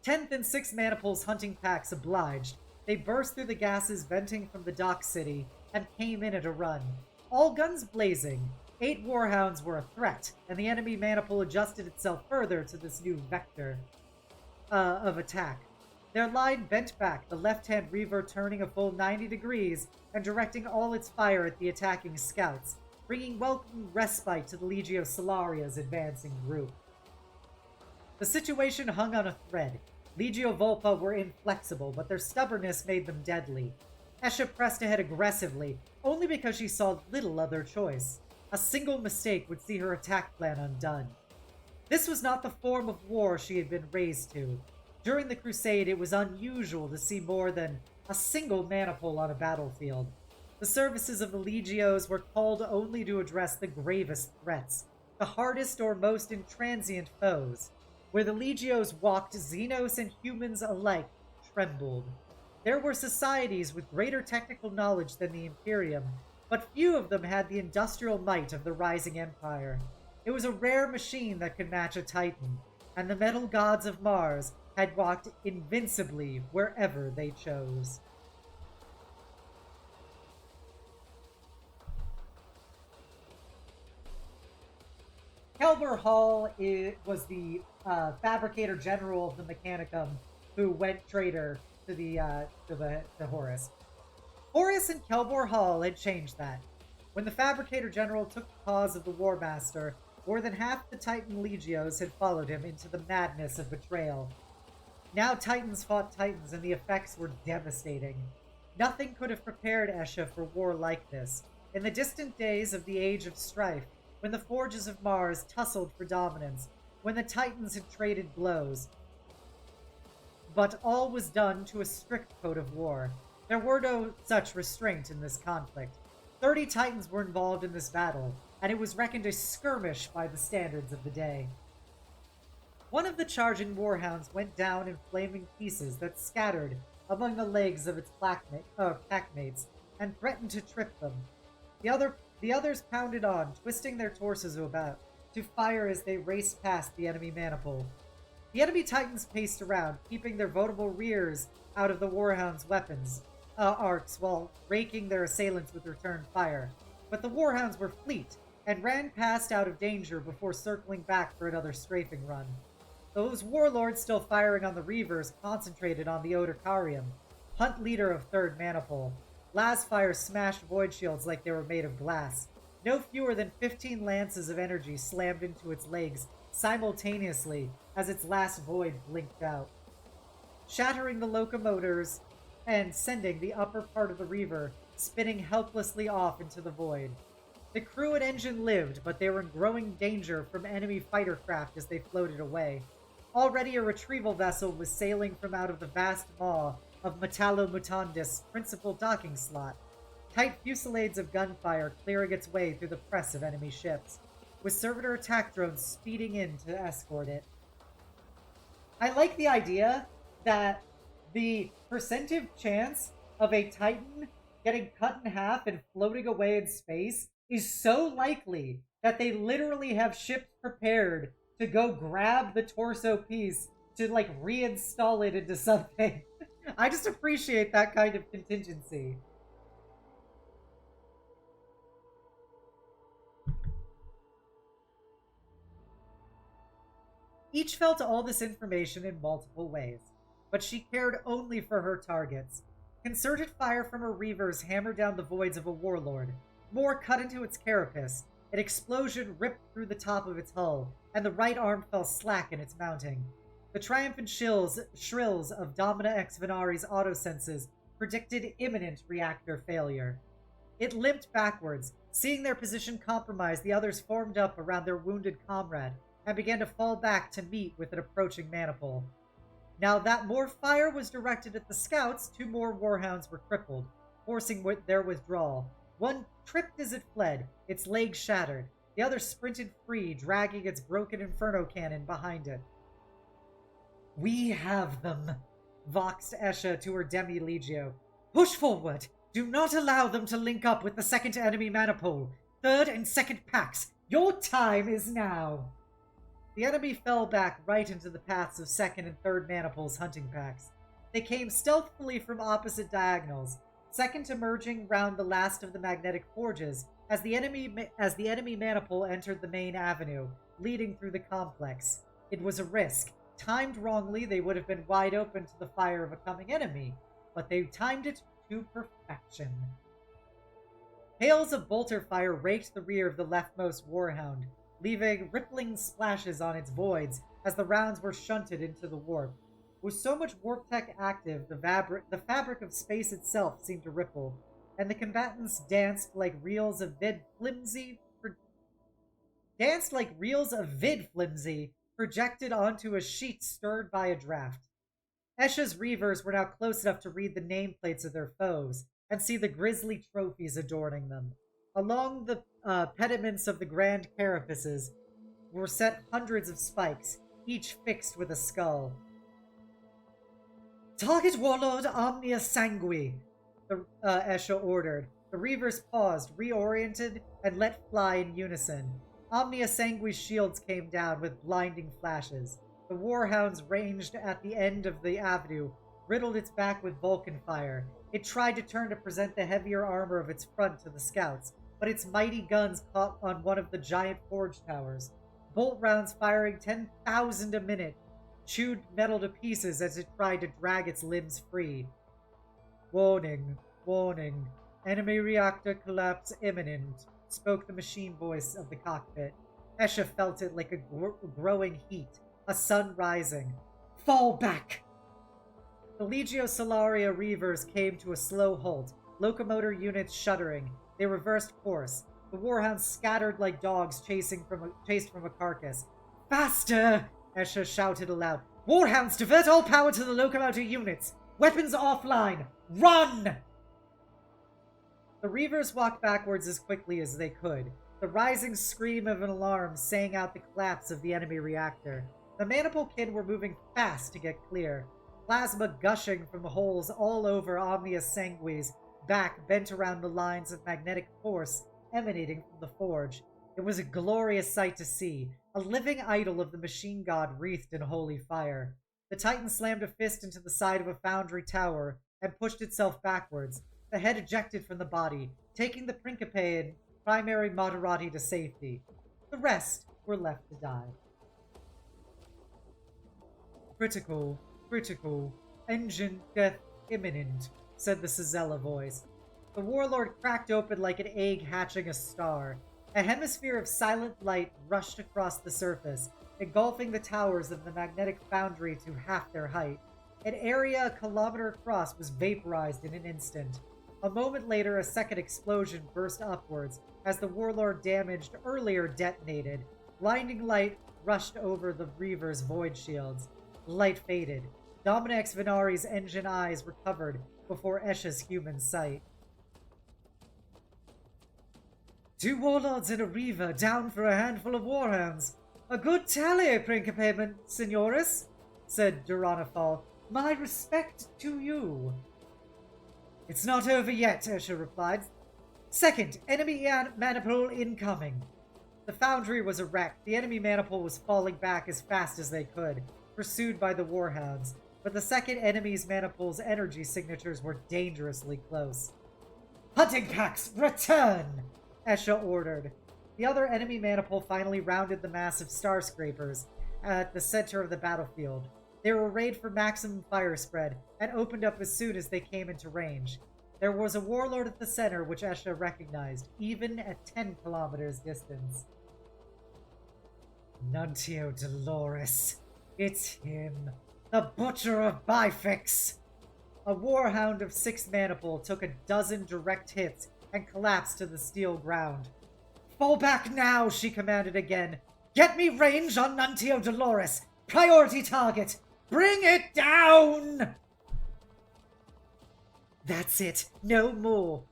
10th and 6th Manipul's hunting packs obliged. They burst through the gases venting from the dock city and came in at a run. All guns blazing, 8 Warhounds were a threat, and the enemy Manipul adjusted itself further to this new vector of attack. Their line bent back, the left-hand Reaver turning a full 90 degrees and directing all its fire at the attacking scouts, bringing welcome respite to the Legio Solaria's advancing group. The situation hung on a thread. Legio Volpa were inflexible, but their stubbornness made them deadly. Esha pressed ahead aggressively, only because she saw little other choice. A single mistake would see her attack plan undone. This was not the form of war she had been raised to. During the Crusade, it was unusual to see more than a single Manipul on a battlefield. The services of the Legios were called only to address the gravest threats, the hardest or most intransient foes. Where the Legios walked, Xenos and humans alike trembled. There were societies with greater technical knowledge than the Imperium, but few of them had the industrial might of the rising empire. It was a rare machine that could match a Titan, and the metal gods of Mars had walked invincibly wherever they chose. Kelber Hall was the fabricator general of the Mechanicum who went traitor to the Horus. Horus and Kelbor Hall had changed that. When the fabricator general took the cause of the War Master, more than half the Titan Legios had followed him into the madness of betrayal. Now Titans fought Titans, and the effects were devastating. Nothing could have prepared Esha for war like this. In the distant days of the Age of Strife, when the forges of Mars tussled for dominance, when the Titans had traded blows. But all was done to a strict code of war. There were no such restraint in this conflict. 30 Titans were involved in this battle, and it was reckoned a skirmish by the standards of the day. One of the charging warhounds went down in flaming pieces that scattered among the legs of its packmates and threatened to trip them. The others pounded on, twisting their torsos about to fire as they raced past the enemy Manipul. The enemy Titans paced around, keeping their votable rears out of the warhounds' weapons arcs while raking their assailants with return fire. But the warhounds were fleet and ran past out of danger before circling back for another strafing run. Those warlords still firing on the Reavers concentrated on the Odicarium, hunt leader of 3rd Manipul. Lasfire smashed void shields like they were made of glass. No fewer than 15 lances of energy slammed into its legs simultaneously as its last void blinked out, shattering the locomotors and sending the upper part of the Reaver spinning helplessly off into the void. The crew and engine lived, but they were in growing danger from enemy fighter craft as they floated away. Already a retrieval vessel was sailing from out of the vast maw of Metallo Mutandis' principal docking slot, tight fusillades of gunfire clearing its way through the press of enemy ships, with servitor attack drones speeding in to escort it. I like the idea that the percentage chance of a Titan getting cut in half and floating away in space is so likely that they literally have ships prepared to go grab the torso piece to, like, reinstall it into something. I just appreciate that kind of contingency. Each felt all this information in multiple ways, but she cared only for her targets. Concerted fire from her reavers hammered down the voids of a warlord. More cut into its carapace. An explosion ripped through the top of its hull, and the right arm fell slack in its mounting. The triumphant shrills of Domina X Venari's autosenses predicted imminent reactor failure. It limped backwards. Seeing their position compromised, the others formed up around their wounded comrade and began to fall back to meet with an approaching maniple. Now that more fire was directed at the scouts, 2 more warhounds were crippled, forcing their withdrawal. One tripped as it fled, its legs shattered. The other sprinted free, dragging its broken inferno cannon behind it. "We have them," voxed Esha to her demi-legio. "Push forward! Do not allow them to link up with the second enemy maniple. Third and second packs, your time is now!" The enemy fell back right into the paths of second and third maniples' hunting packs. They came stealthily from opposite diagonals, second emerging round the last of the magnetic forges as the enemy maniple entered the main avenue, leading through the complex. It was a risk. Timed wrongly, they would have been wide open to the fire of a coming enemy, but they timed it to perfection. Hails of bolter fire raked the rear of the leftmost warhound, leaving rippling splashes on its voids as the rounds were shunted into the warp. With so much warp tech active, the fabric of space itself seemed to ripple, and the combatants danced like reels of vid flimsy projected onto a sheet stirred by a draft. Esha's reavers were now close enough to read the nameplates of their foes and see the grisly trophies adorning them. Along the pediments of the grand carapaces were set hundreds of spikes, each fixed with a skull. "Target Warlord Omnia Sangui," Esha ordered. The reavers paused, reoriented, and let fly in unison. Omnia Sangui's shields came down with blinding flashes. The warhounds ranged at the end of the avenue, riddled its back with Vulcan fire. It tried to turn to present the heavier armor of its front to the scouts, but its mighty guns caught on one of the giant forge towers. Bolt rounds firing 10,000 a minute chewed metal to pieces as it tried to drag its limbs free. "Warning, warning, enemy reactor collapse imminent," spoke the machine voice of the cockpit. Esha felt it like a growing heat, a sun rising. "Fall back!" The Legio Solaria reavers came to a slow halt, locomotor units shuddering. They reversed course. The warhounds scattered like dogs chased from a carcass. "Faster!" Esha shouted aloud. "Warhounds, divert all power to the locomotor units! Weapons offline! Run!" The reavers walked backwards as quickly as they could. The rising scream of an alarm sang out the collapse of the enemy reactor. The maniple kin were moving fast to get clear, plasma gushing from holes all over Omnia Sangui's back bent around the lines of magnetic force emanating from the forge. It was a glorious sight to see, a living idol of the machine god wreathed in holy fire. The Titan slammed a fist into the side of a foundry tower and pushed itself backwards, the head ejected from the body, taking the Principe and primary Moderati to safety. The rest were left to die. "Critical, critical, engine death imminent," said the Cizella voice. The warlord cracked open like an egg hatching a star. A hemisphere of silent light rushed across the surface, engulfing the towers of the magnetic foundry to half their height. An area a kilometer across was vaporized in an instant. A moment later, a second explosion burst upwards as the warlord damaged earlier detonated. Blinding light rushed over the reavers' void shields. Light faded. Dominex Venari's engine eyes recovered before Esha's human sight. "2 warlords and a reaver down for a handful of warhounds. A good tally, Principe, Signoris," said Duranafal. "My respect to you." "It's not over yet," Esha replied. "Second, enemy maniple incoming." The foundry was a wreck. The enemy maniple was falling back as fast as they could, pursued by the warhounds, but the second enemy's maniple's energy signatures were dangerously close. "Hunting packs, return!" Esha ordered. The other enemy maniple finally rounded the mass of star scrapers at the center of the battlefield. They were arrayed for maximum fire spread and opened up as soon as they came into range. There was a warlord at the center which Esha recognized, even at 10 kilometers distance. Nuntio Dolores. It's him. The Butcher of Bifix! A warhound of 6 maniple took a dozen direct hits and collapsed to the steel ground. "Fall back now," she commanded again. "Get me range on Nuntio Dolores! Priority target! Bring it down!" That's it. No more.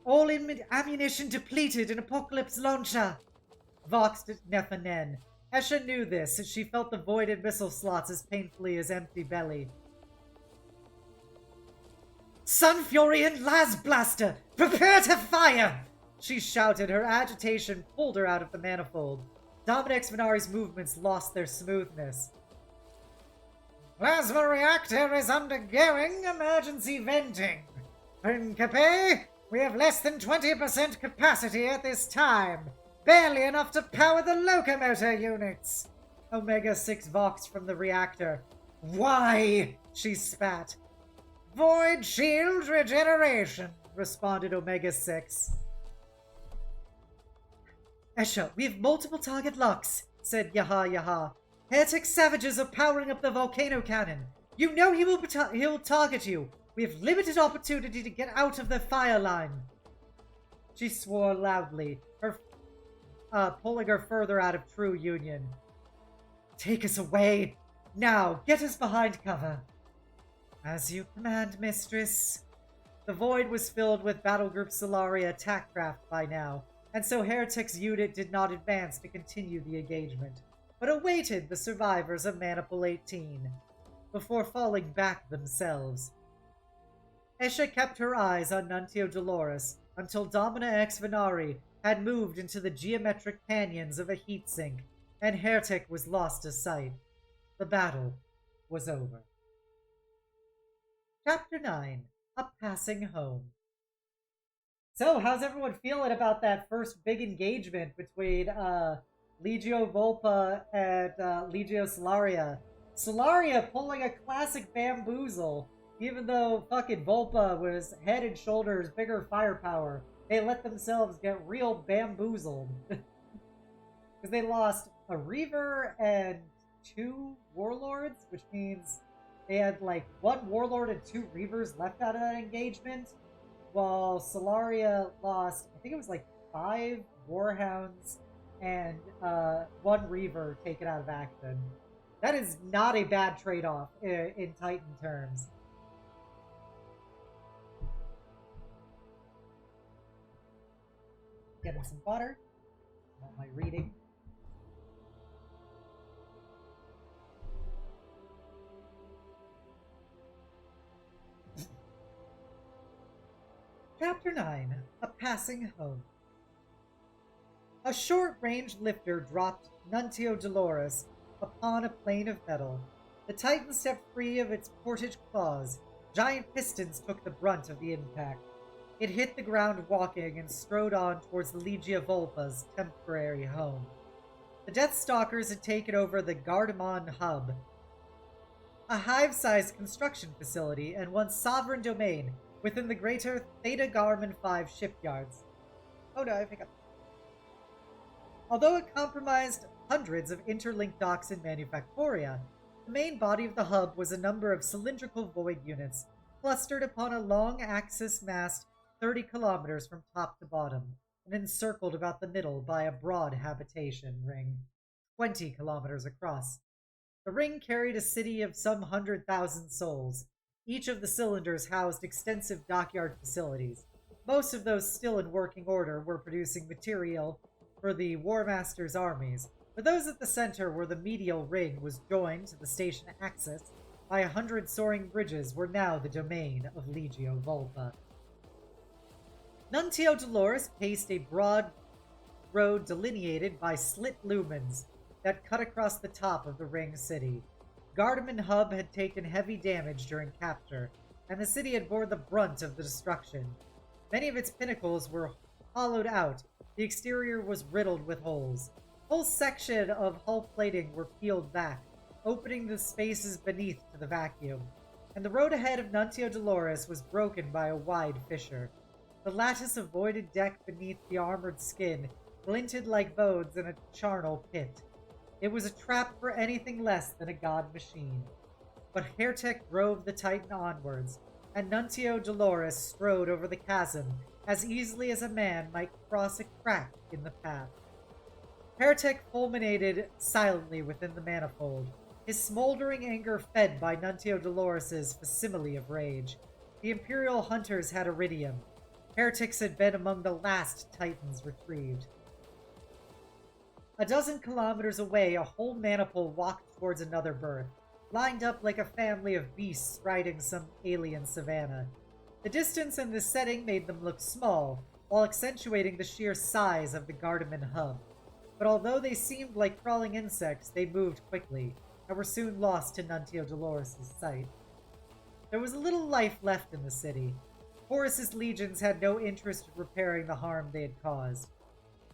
All ammunition depleted in Apocalypse Launcher. Voxed Nephanen. Esha knew this, as she felt the voided missile slots as painfully as empty belly. "Sun Fury and Las Blaster! Prepare to fire!" She shouted. Her agitation pulled her out of the manifold. Dominic's Venari's movements lost their smoothness. "Plasma reactor is undergoing emergency venting. Principe, we have less than 20% capacity at this time. Barely enough to power the locomotor units." Omega-6 voxed from the reactor. "Why?" she spat. "Void shield regeneration," responded Omega-6. "Esha, we have multiple target locks," said Yaha. "Heretic savages are powering up the volcano cannon. You know he will target you. We have limited opportunity to get out of the fire line." She swore loudly, pulling her further out of true union. "Take us away. Now, get us behind cover." "As you command, mistress." The void was filled with Battlegroup Solaria attack craft by now, and so Heretic's unit did not advance to continue the engagement, but awaited the survivors of Maniple 18, before falling back themselves. Esha kept her eyes on Nuntio Dolores until Domina X Venari had moved into the geometric canyons of a heatsink, and Heretic was lost to sight. The battle was over. Chapter 9. A Passing Home. So, how's everyone feeling about that first big engagement between Legio Volpa and Legio Solaria? Solaria pulling a classic bamboozle, even though fucking Volpa was head and shoulders bigger firepower. They let themselves get real bamboozled. Because they lost a Reaver and 2 Warlords, which means they had like 1 Warlord and 2 Reavers left out of that engagement, while Solaria lost, I think it was like 5 Warhounds and 1 Reaver taken out of action. That is not a bad trade-off in Titan terms. Getting some water. Not my reading. Chapter 9. A Passing Home. A short-range lifter dropped Nuntio Dolores upon a plane of metal. The Titan stepped free of its portage claws. Giant pistons took the brunt of the impact. It hit the ground walking and strode on towards the Legia Volpa's temporary home. The Deathstalkers had taken over the Gardamon Hub, a hive-sized construction facility and once sovereign domain within the greater Theta Garmin 5 shipyards. Oh no, I think Although it comprised hundreds of interlinked docks and manufactoria, the main body of the hub was a number of cylindrical void units clustered upon a long axis mast 30 kilometers from top to bottom, and encircled about the middle by a broad habitation ring, 20 kilometers across. The ring carried a city of some 100,000 souls. Each of the cylinders housed extensive dockyard facilities. Most of those still in working order were producing material for the War Master's armies, but those at the center where the medial ring was joined to the station axis by 100 soaring bridges were now the domain of Legio Volpa. Nuntio Dolores paced a broad road delineated by slit lumens that cut across the top of the ring city. Gardeman Hub had taken heavy damage during capture, and the city had borne the brunt of the destruction. Many of its pinnacles were hollowed out. The exterior was riddled with holes. Whole section of hull plating were peeled back, opening the spaces beneath to the vacuum, and the road ahead of Nuntio Dolores was broken by a wide fissure. The lattice of voided deck beneath the armored skin glinted like bones in a charnel pit. It was a trap for anything less than a god machine. But Hertek drove the Titan onwards, and Nuntio Dolores strode over the chasm as easily as a man might cross a crack in the path. Hertek fulminated silently within the manifold, his smoldering anger fed by Nuntio Dolores' facsimile of rage. The Imperial hunters had iridium. Heretics had been among the last Titans retrieved. A dozen kilometers away, a whole maniple walked towards another berth, lined up like a family of beasts riding some alien savannah. The distance and the setting made them look small, while accentuating the sheer size of the Gardeman hub. But although they seemed like crawling insects, they moved quickly, and were soon lost to Nuntio Dolores' sight. There was little life left in the city. Horus's legions had no interest in repairing the harm they had caused.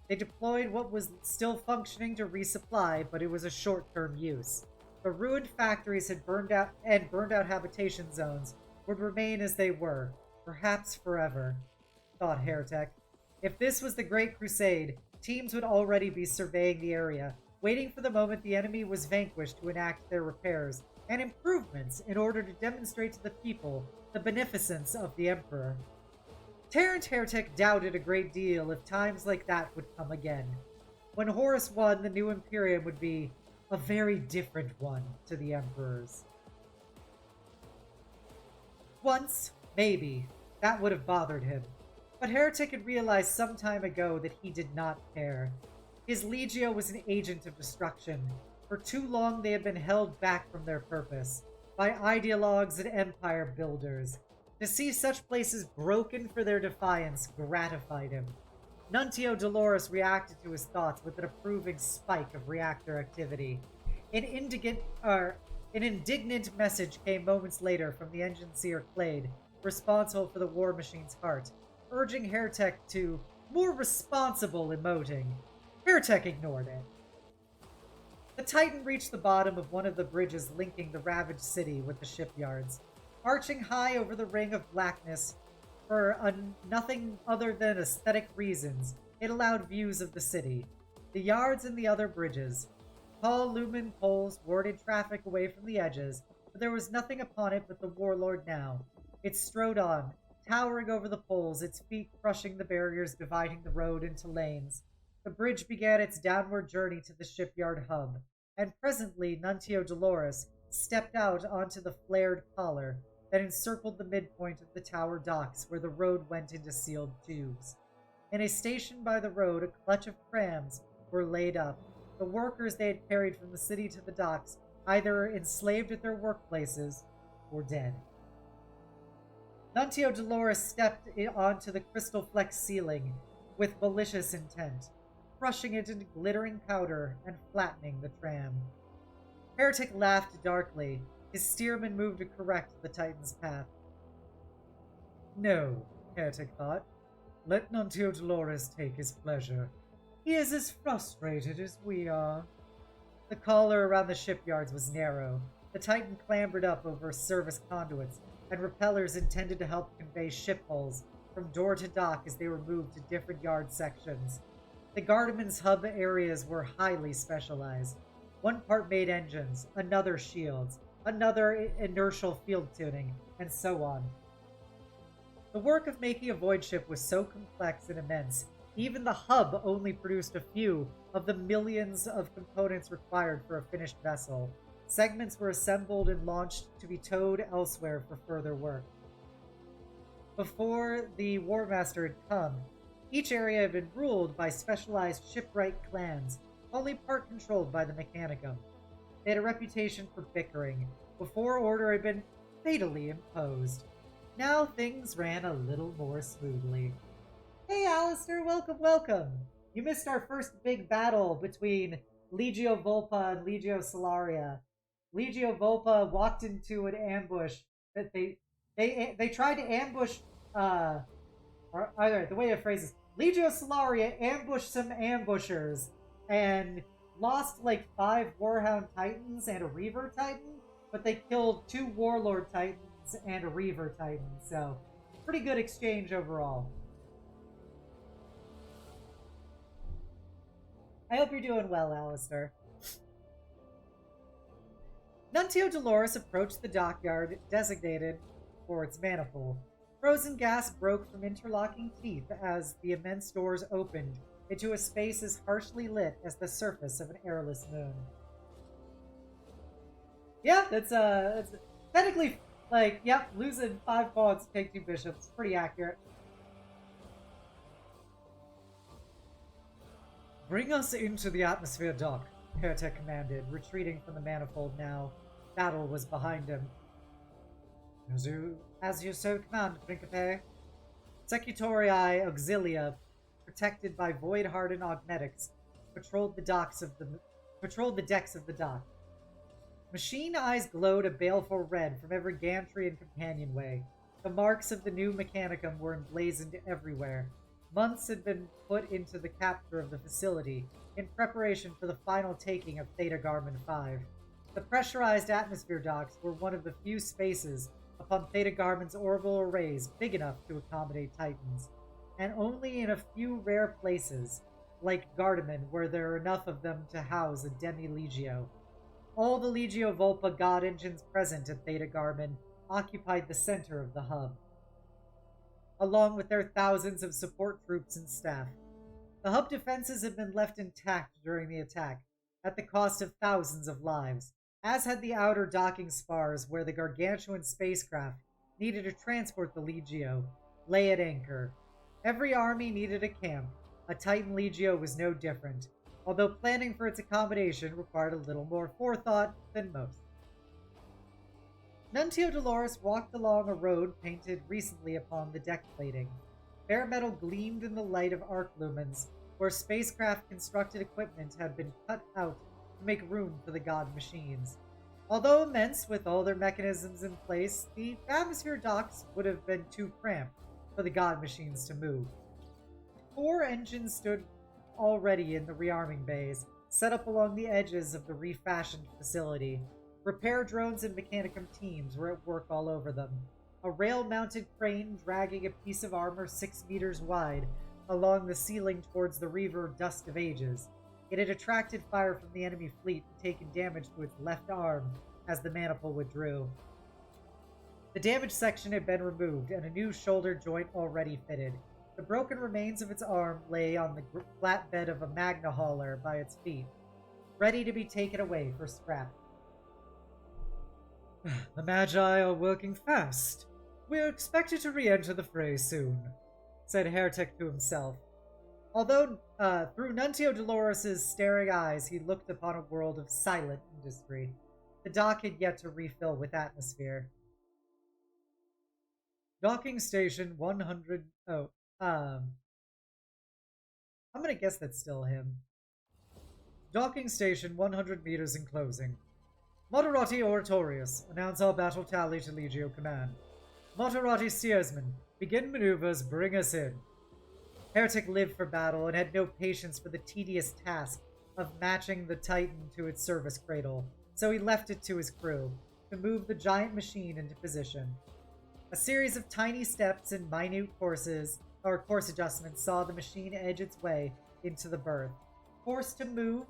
They deployed what was still functioning to resupply, but it was a short-term use. The ruined factories had burned out habitation zones would remain as they were, perhaps forever, thought Hertek. If this was the Great Crusade, teams would already be surveying the area, waiting for the moment the enemy was vanquished to enact their repairs and improvements in order to demonstrate to the people the beneficence of the Emperor. Terrant Hertek doubted a great deal if times like that would come again. When Horus won, the new Imperium would be a very different one to the Emperor's. Once, maybe, that would have bothered him. But Hertek had realized some time ago that he did not care. His Legio was an agent of destruction. For too long they had been held back from their purpose by ideologues and empire builders. To see such places broken for their defiance gratified him. Nuntio Dolores reacted to his thoughts with an approving spike of reactor activity. An indignant message came moments later from the engine seer Clade, responsible for the war machine's heart, urging Hertek to more responsible emoting. Hertek ignored it. The Titan reached the bottom of one of the bridges linking the ravaged city with the shipyards. Arching high over the ring of blackness, for nothing other than aesthetic reasons, it allowed views of the city, the yards and the other bridges. Tall lumen poles warded traffic away from the edges, but there was nothing upon it but the warlord now. It strode on, towering over the poles, its feet crushing the barriers dividing the road into lanes. The bridge began its downward journey to the shipyard hub, and presently Nuntio Dolores stepped out onto the flared collar that encircled the midpoint of the tower docks where the road went into sealed tubes. In a station by the road, a clutch of trams were laid up. The workers they had carried from the city to the docks, either enslaved at their workplaces or dead. Nuntio Dolores stepped onto the crystal flex ceiling with malicious intent, crushing it into glittering powder and flattening the tram. Hertek laughed darkly. His steerman moved to correct the Titan's path. No, Hertek thought. Let Nuntio Dolores take his pleasure. He is as frustrated as we are. The collar around the shipyards was narrow. The Titan clambered up over service conduits and repellers intended to help convey ship hulls from door to dock as they were moved to different yard sections. The Gardeman's hub areas were highly specialized. One part made engines, another shields, another inertial field tuning, and so on. The work of making a void ship was so complex and immense, even the hub only produced a few of the millions of components required for a finished vessel. Segments were assembled and launched to be towed elsewhere for further work. Before the War Master had come, each area had been ruled by specialized shipwright clans, only part controlled by the Mechanicum. They had a reputation for bickering, before order had been fatally imposed. Now things ran a little more smoothly. Hey, Alistair, welcome, welcome! You missed our first big battle between Legio Volpa and Legio Solaria. Legio Volpa walked into an ambush that they tried to ambush or either the way it phrases Legio Solaria ambushed some ambushers and lost like 5 Warhound Titans and a Reaver Titan, but they killed 2 Warlord Titans and a Reaver Titan, so pretty good exchange overall. I hope you're doing well, Alistair. Nuntio Dolores approached the dockyard designated for its manifold. Frozen gas broke from interlocking teeth as the immense doors opened into a space as harshly lit as the surface of an airless moon. Yeah, that's technically like, yep, losing 5 pawns to take 2 bishops. Pretty accurate. Bring us into the atmosphere dock, Heretic commanded, retreating from the manifold now. Battle was behind him. As you so command, Principe. Secutorii Auxilia, protected by void-hardened augmetics, patrolled the decks of the dock. Machine eyes glowed a baleful red from every gantry and companionway. The marks of the new Mechanicum were emblazoned everywhere. Months had been put into the capture of the facility, in preparation for the final taking of Theta Garmin 5. The pressurized atmosphere docks were one of the few spaces upon Theta Garmin's orbital arrays big enough to accommodate Titans, and only in a few rare places, like Gardaman, were there enough of them to house a demi-legio. All the Legio Volpa god engines present at Theta Garmin occupied the center of the hub, along with their thousands of support troops and staff. The hub defenses had been left intact during the attack, at the cost of thousands of lives, as had the outer docking spars where the gargantuan spacecraft needed to transport the Legio, lay at anchor. Every army needed a camp. A Titan Legio was no different, although planning for its accommodation required a little more forethought than most. Nuntio Dolores walked along a road painted recently upon the deck plating. Bare metal gleamed in the light of arc lumens, where spacecraft constructed equipment had been cut out to make room for the god machines. Although immense with all their mechanisms in place, the atmosphere docks would have been too cramped for the god machines to move. 4 engines stood already in the rearming bays, set up along the edges of the refashioned facility. Repair drones and Mechanicum teams were at work all over them. A rail-mounted crane dragging a piece of armor 6 meters wide along the ceiling towards the Reaver Dust of Ages. It had attracted fire from the enemy fleet and taken damage to its left arm as the maniple withdrew. The damaged section had been removed, and a new shoulder joint already fitted. The broken remains of its arm lay on the flat bed of a Magna hauler by its feet, ready to be taken away for scrap. The Magi are working fast. We're expected to re-enter the fray soon, said Heretic to himself. Although, through Nuntio Dolores' staring eyes, he looked upon a world of silent industry. The dock had yet to refill with atmosphere. Docking station 100... I'm gonna guess that's still him. Docking station 100 meters in closing. Moderati Oratorius, announce our battle tally to Legio Command. Moderati Steersman, begin maneuvers, bring us in. Heretic lived for battle and had no patience for the tedious task of matching the Titan to its service cradle, so he left it to his crew to move the giant machine into position. A series of tiny steps and minute course adjustments saw the machine edge its way into the berth. Forced to move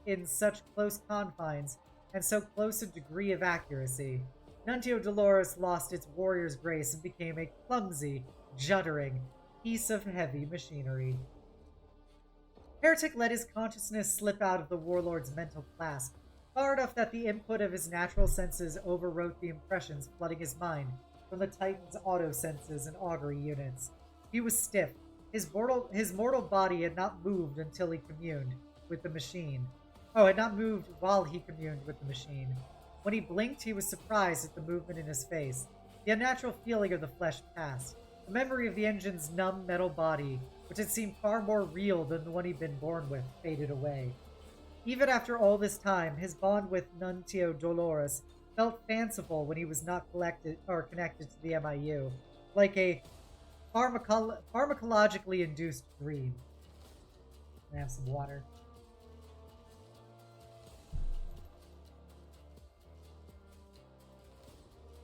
in such close confines and so close a degree of accuracy, Nuntio Dolores lost its warrior's grace and became a clumsy, juddering piece of heavy machinery. Heretic let his consciousness slip out of the warlord's mental clasp, far enough that the input of his natural senses overwrote the impressions flooding his mind from the Titan's auto-senses and augury units. He was stiff. His mortal body had not moved until he communed with the machine. Had not moved while he communed with the machine. When he blinked, he was surprised at the movement in his face. The unnatural feeling of the flesh passed. The memory of the engine's numb metal body, which had seemed far more real than the one he'd been born with, faded away. Even after all this time, his bond with Nuntio Dolores felt fanciful when he was not connected to the MIU, like a pharmacologically induced dream. I have some water.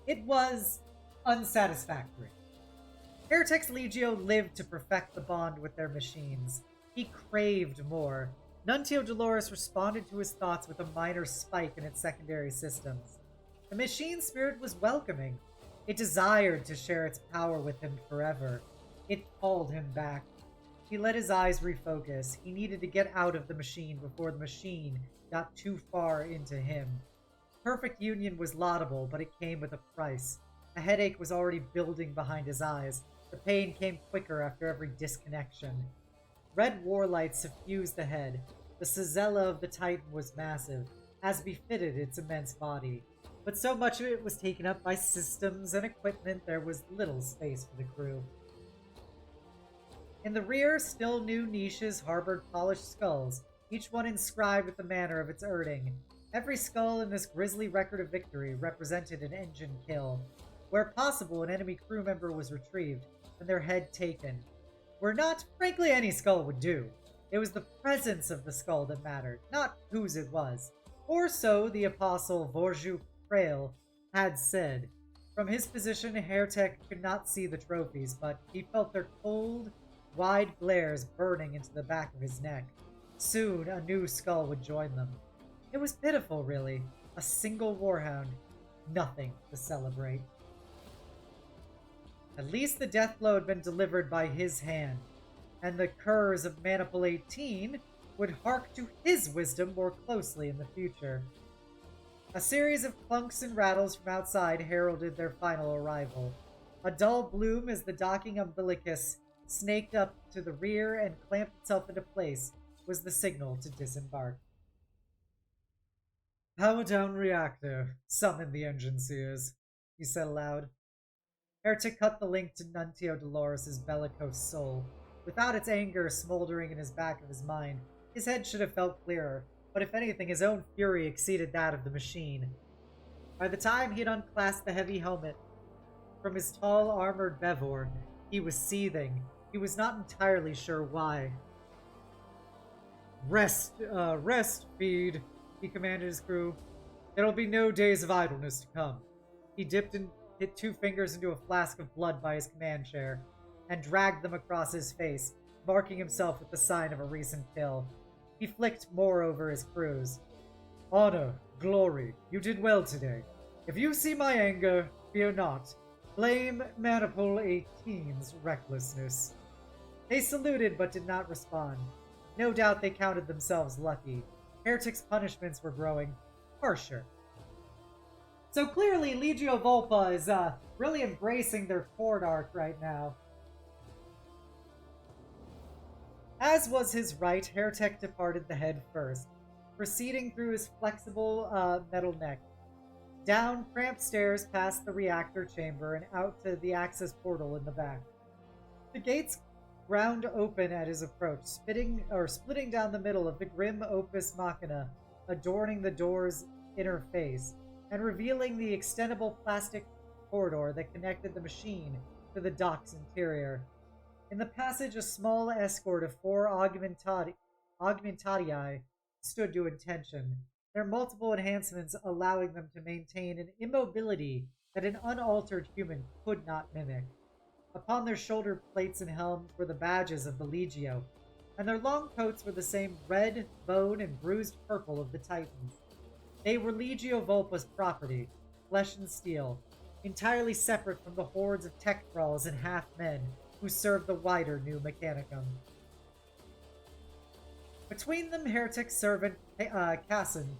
It was unsatisfactory. Heretic's Legio lived to perfect the bond with their machines. He craved more. Nuntio Dolores responded to his thoughts with a minor spike in its secondary systems. The machine spirit was welcoming. It desired to share its power with him forever. It called him back. He let his eyes refocus. He needed to get out of the machine before the machine got too far into him. Perfect union was laudable, but it came with a price. A headache was already building behind his eyes. The pain came quicker after every disconnection. Red warlight suffused the head. The Cizella of the Titan was massive, as befitted its immense body. But so much of it was taken up by systems and equipment there was little space for the crew. In the rear, still new niches harbored polished skulls, each one inscribed with the manner of its earning. Every skull in this grisly record of victory represented an engine kill. Where possible, an enemy crew member was retrieved, and their head taken. Where not, frankly, any skull would do. It was the presence of the skull that mattered, not whose it was. Or so the apostle Vorjuk Trail had said. From his position, Heretic could not see the trophies, but he felt their cold, wide glares burning into the back of his neck. Soon, a new skull would join them. It was pitiful, really. A single warhound. Nothing to celebrate. At least the death blow had been delivered by his hand, and the curs of Maniple 18 would hark to his wisdom more closely in the future. A series of clunks and rattles from outside heralded their final arrival. A dull bloom as the docking umbilicus snaked up to the rear and clamped itself into place was the signal to disembark. "Power down reactor. Summon the engine seers," he said aloud. Heretic cut the link to Nuntio Dolores' bellicose soul. Without its anger smoldering in his back of his mind, his head should have felt clearer, but if anything, his own fury exceeded that of the machine. By the time he had unclasped the heavy helmet from his tall, armored Bevor, he was seething. He was not entirely sure why. Rest, feed," he commanded his crew. "There'll be no days of idleness to come." He dipped and hit 2 fingers into a flask of blood by his command chair, and dragged them across his face, marking himself with the sign of a recent kill. He flicked more over his crews. "Honor, glory, you did well today. If you see my anger, fear not. Blame Maniple 18's recklessness." They saluted but did not respond. No doubt they counted themselves lucky. Heretic's punishments were growing harsher. So clearly, Legio Volpa is really embracing their Ford arc right now. As was his right, Heretic departed the head first, proceeding through his flexible metal neck. Down cramped stairs past the reactor chamber and out to the access portal in the back. The gates ground open at his approach, splitting down the middle of the grim opus machina, adorning the door's inner face, and revealing the extendable plastic corridor that connected the machine to the dock's interior. In the passage, a small escort of 4 augmentati stood to attention, their multiple enhancements allowing them to maintain an immobility that an unaltered human could not mimic. Upon their shoulder plates and helms were the badges of the Legio, and their long coats were the same red, bone, and bruised purple of the Titans. They were Legio Volpa's property, flesh and steel, entirely separate from the hordes of tech thralls and half-men who served the wider new Mechanicum. Between them, Heretic's servant, Cassin,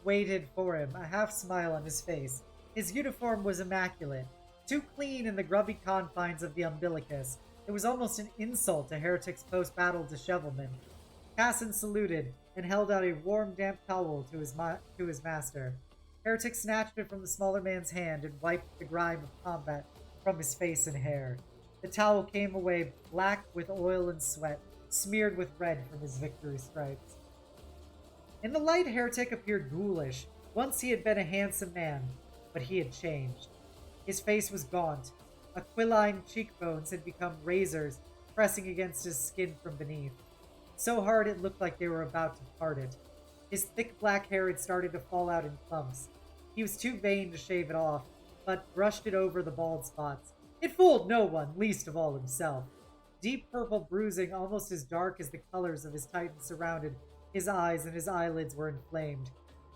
waited for him, a half-smile on his face. His uniform was immaculate, too clean in the grubby confines of the umbilicus. It was almost an insult to Heretic's post-battle dishevelment. Cassin saluted and held out a warm, damp towel to his master. Heretic snatched it from the smaller man's hand and wiped the grime of combat from his face and hair. The towel came away black with oil and sweat, smeared with red from his victory stripes. In the light, Heretic appeared ghoulish. Once he had been a handsome man, but he had changed. His face was gaunt. Aquiline cheekbones had become razors, pressing against his skin from beneath. So hard it looked like they were about to part it. His thick black hair had started to fall out in clumps. He was too vain to shave it off, but brushed it over the bald spots. It fooled no one, least of all himself. Deep purple bruising, almost as dark as the colors of his Titan, surrounded his eyes, and his eyelids were inflamed.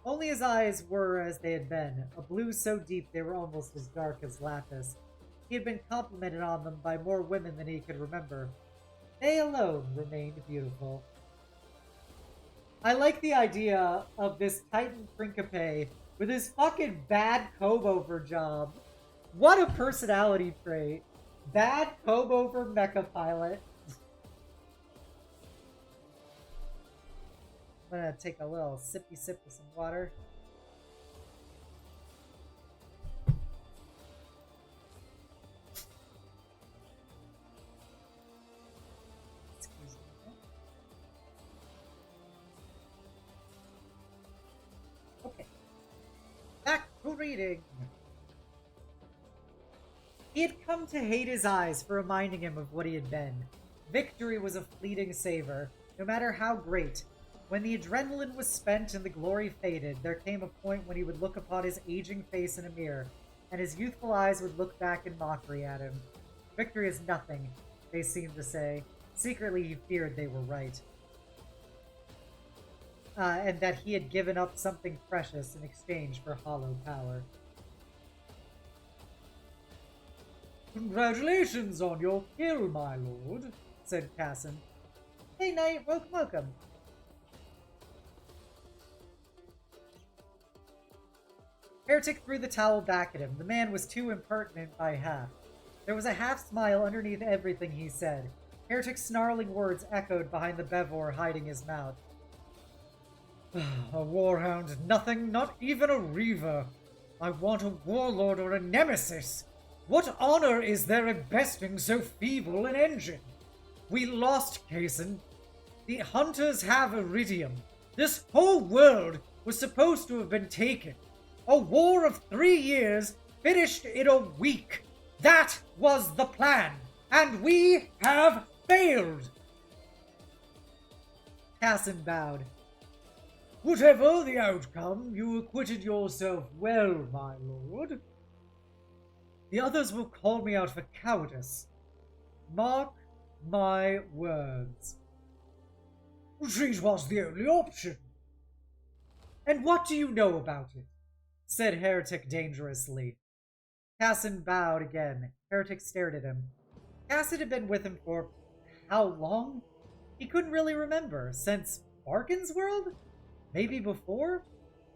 Only his eyes were as they had been, a blue so deep they were almost as dark as lapis. He had been complimented on them by more women than he could remember. They alone remained beautiful. I like the idea of this Titan Principe with his fucking bad comb-over job. What a personality trait. Bad comb-over mecha pilot. I'm gonna take a little sippy sip of some water. Excuse me. Okay. Back to reading. He had come to hate his eyes for reminding him of what he had been. Victory was a fleeting savor, no matter how great. When the adrenaline was spent and the glory faded, there came a point when he would look upon his aging face in a mirror, and his youthful eyes would look back in mockery at him. Victory is nothing, they seemed to say. Secretly, he feared they were right. And that he had given up something precious in exchange for hollow power. "Congratulations on your kill, my lord," said Casson. "Hey, knight, welcome. Heretic threw the towel back at him. The man was too impertinent by half. There was a half-smile underneath everything he said. Heretic's snarling words echoed behind the Bevor hiding his mouth. "A warhound, nothing, not even a reaver. I want a warlord or a nemesis. What honor is there in besting so feeble an engine? We lost Cason. The hunters have Iridium. This whole world was supposed to have been taken. A war of 3 years finished in a week. That was the plan, and we have failed." Casson bowed. "Whatever the outcome, you acquitted yourself well, my lord. The others will call me out for cowardice. Mark my words." "Retreat was the only option." "And what do you know about it?" said Heretic dangerously. Casson bowed again. Heretic stared at him. Casson had been with him for how long? He couldn't really remember. Since Barkin's world? Maybe before?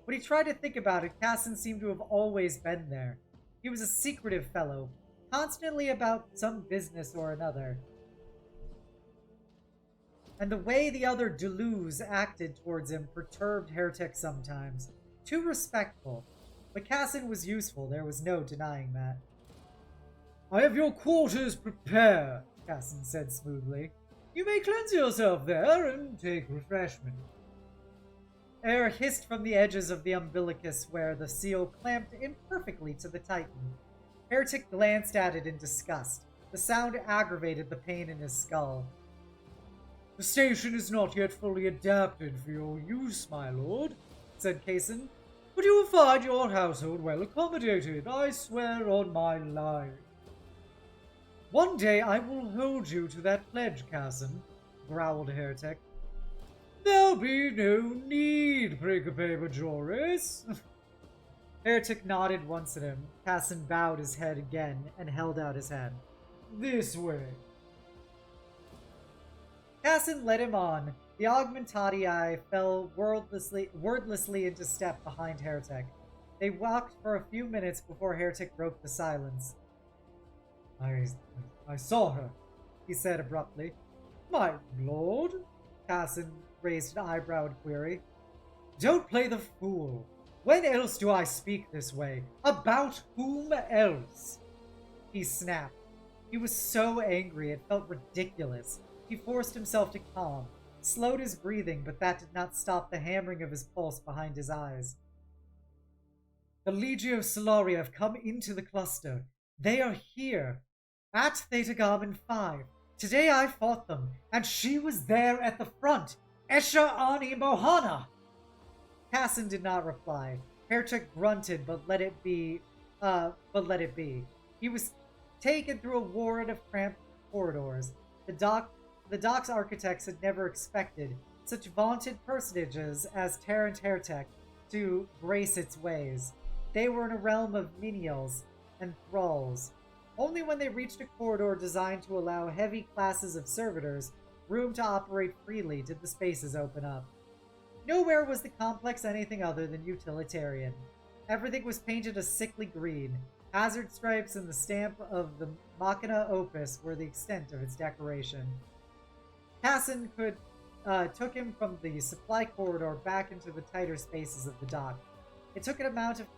When he tried to think about it, Casson seemed to have always been there. He was a secretive fellow, constantly about some business or another. And the way the other Delus acted towards him perturbed Heretic sometimes. Too respectful. But Casson was useful, there was no denying that. "I have your quarters prepared," Casson said smoothly. "You may cleanse yourself there and take refreshment." Air hissed from the edges of the umbilicus where the seal clamped imperfectly to the Titan. Heretic glanced at it in disgust. The sound aggravated the pain in his skull. "The station is not yet fully adapted for your use, my lord," said Cason. "But you will find your household well accommodated, I swear on my life." "One day I will hold you to that pledge, Casson," growled Heretic. "There'll be no need, Principe Majoris." Heretic nodded once at him. Casson bowed his head again and held out his hand. "This way." Casson led him on. The Augmentati fell wordlessly into step behind Heretic. They walked for a few minutes before Heretic broke the silence. I saw her," he said abruptly. "My lord?" Casson raised an eyebrowed query. "Don't play the fool. When else do I speak this way? About whom else?" he snapped. He was so angry it felt ridiculous. He forced himself to calm, slowed his breathing, but that did not stop the hammering of his pulse behind his eyes. The Legio Solaria have come into the cluster. They are here, at Theta Garmin 5. Today I fought them, and she was there at the front. Esha Ani Mohana! Casson did not reply. Heretic grunted, but let it be. He was taken through a warren of cramped corridors. The dock's architects had never expected such vaunted personages as Terrant Heretic to grace its ways. They were in a realm of menials and thralls. Only when they reached a corridor designed to allow heavy classes of servitors room to operate freely did the spaces open up. Nowhere was the complex anything other than utilitarian. Everything was painted a sickly green. Hazard stripes and the stamp of the Machina Opus were the extent of its decoration. Casson took him from the supply corridor back into the tighter spaces of the dock. It took an amount of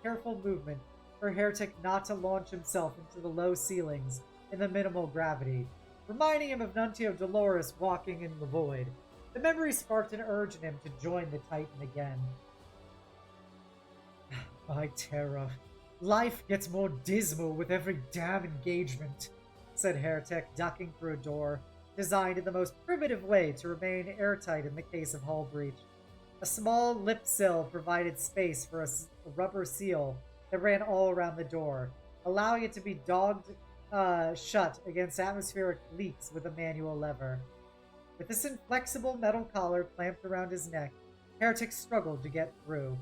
careful movement for Heretic not to launch himself into the low ceilings in the minimal gravity, reminding him of Nuntio Dolores walking in the void. The memory sparked an urge in him to join the Titan again. My terror. Life gets more dismal with every damn engagement, said Heretic, ducking through a door, designed in the most primitive way to remain airtight in the case of hull breach. A small lip sill provided space for a rubber seal that ran all around the door, allowing it to be dogged shut against atmospheric leaks with a manual lever. With this inflexible metal collar clamped around his neck, Heretic struggled to get through.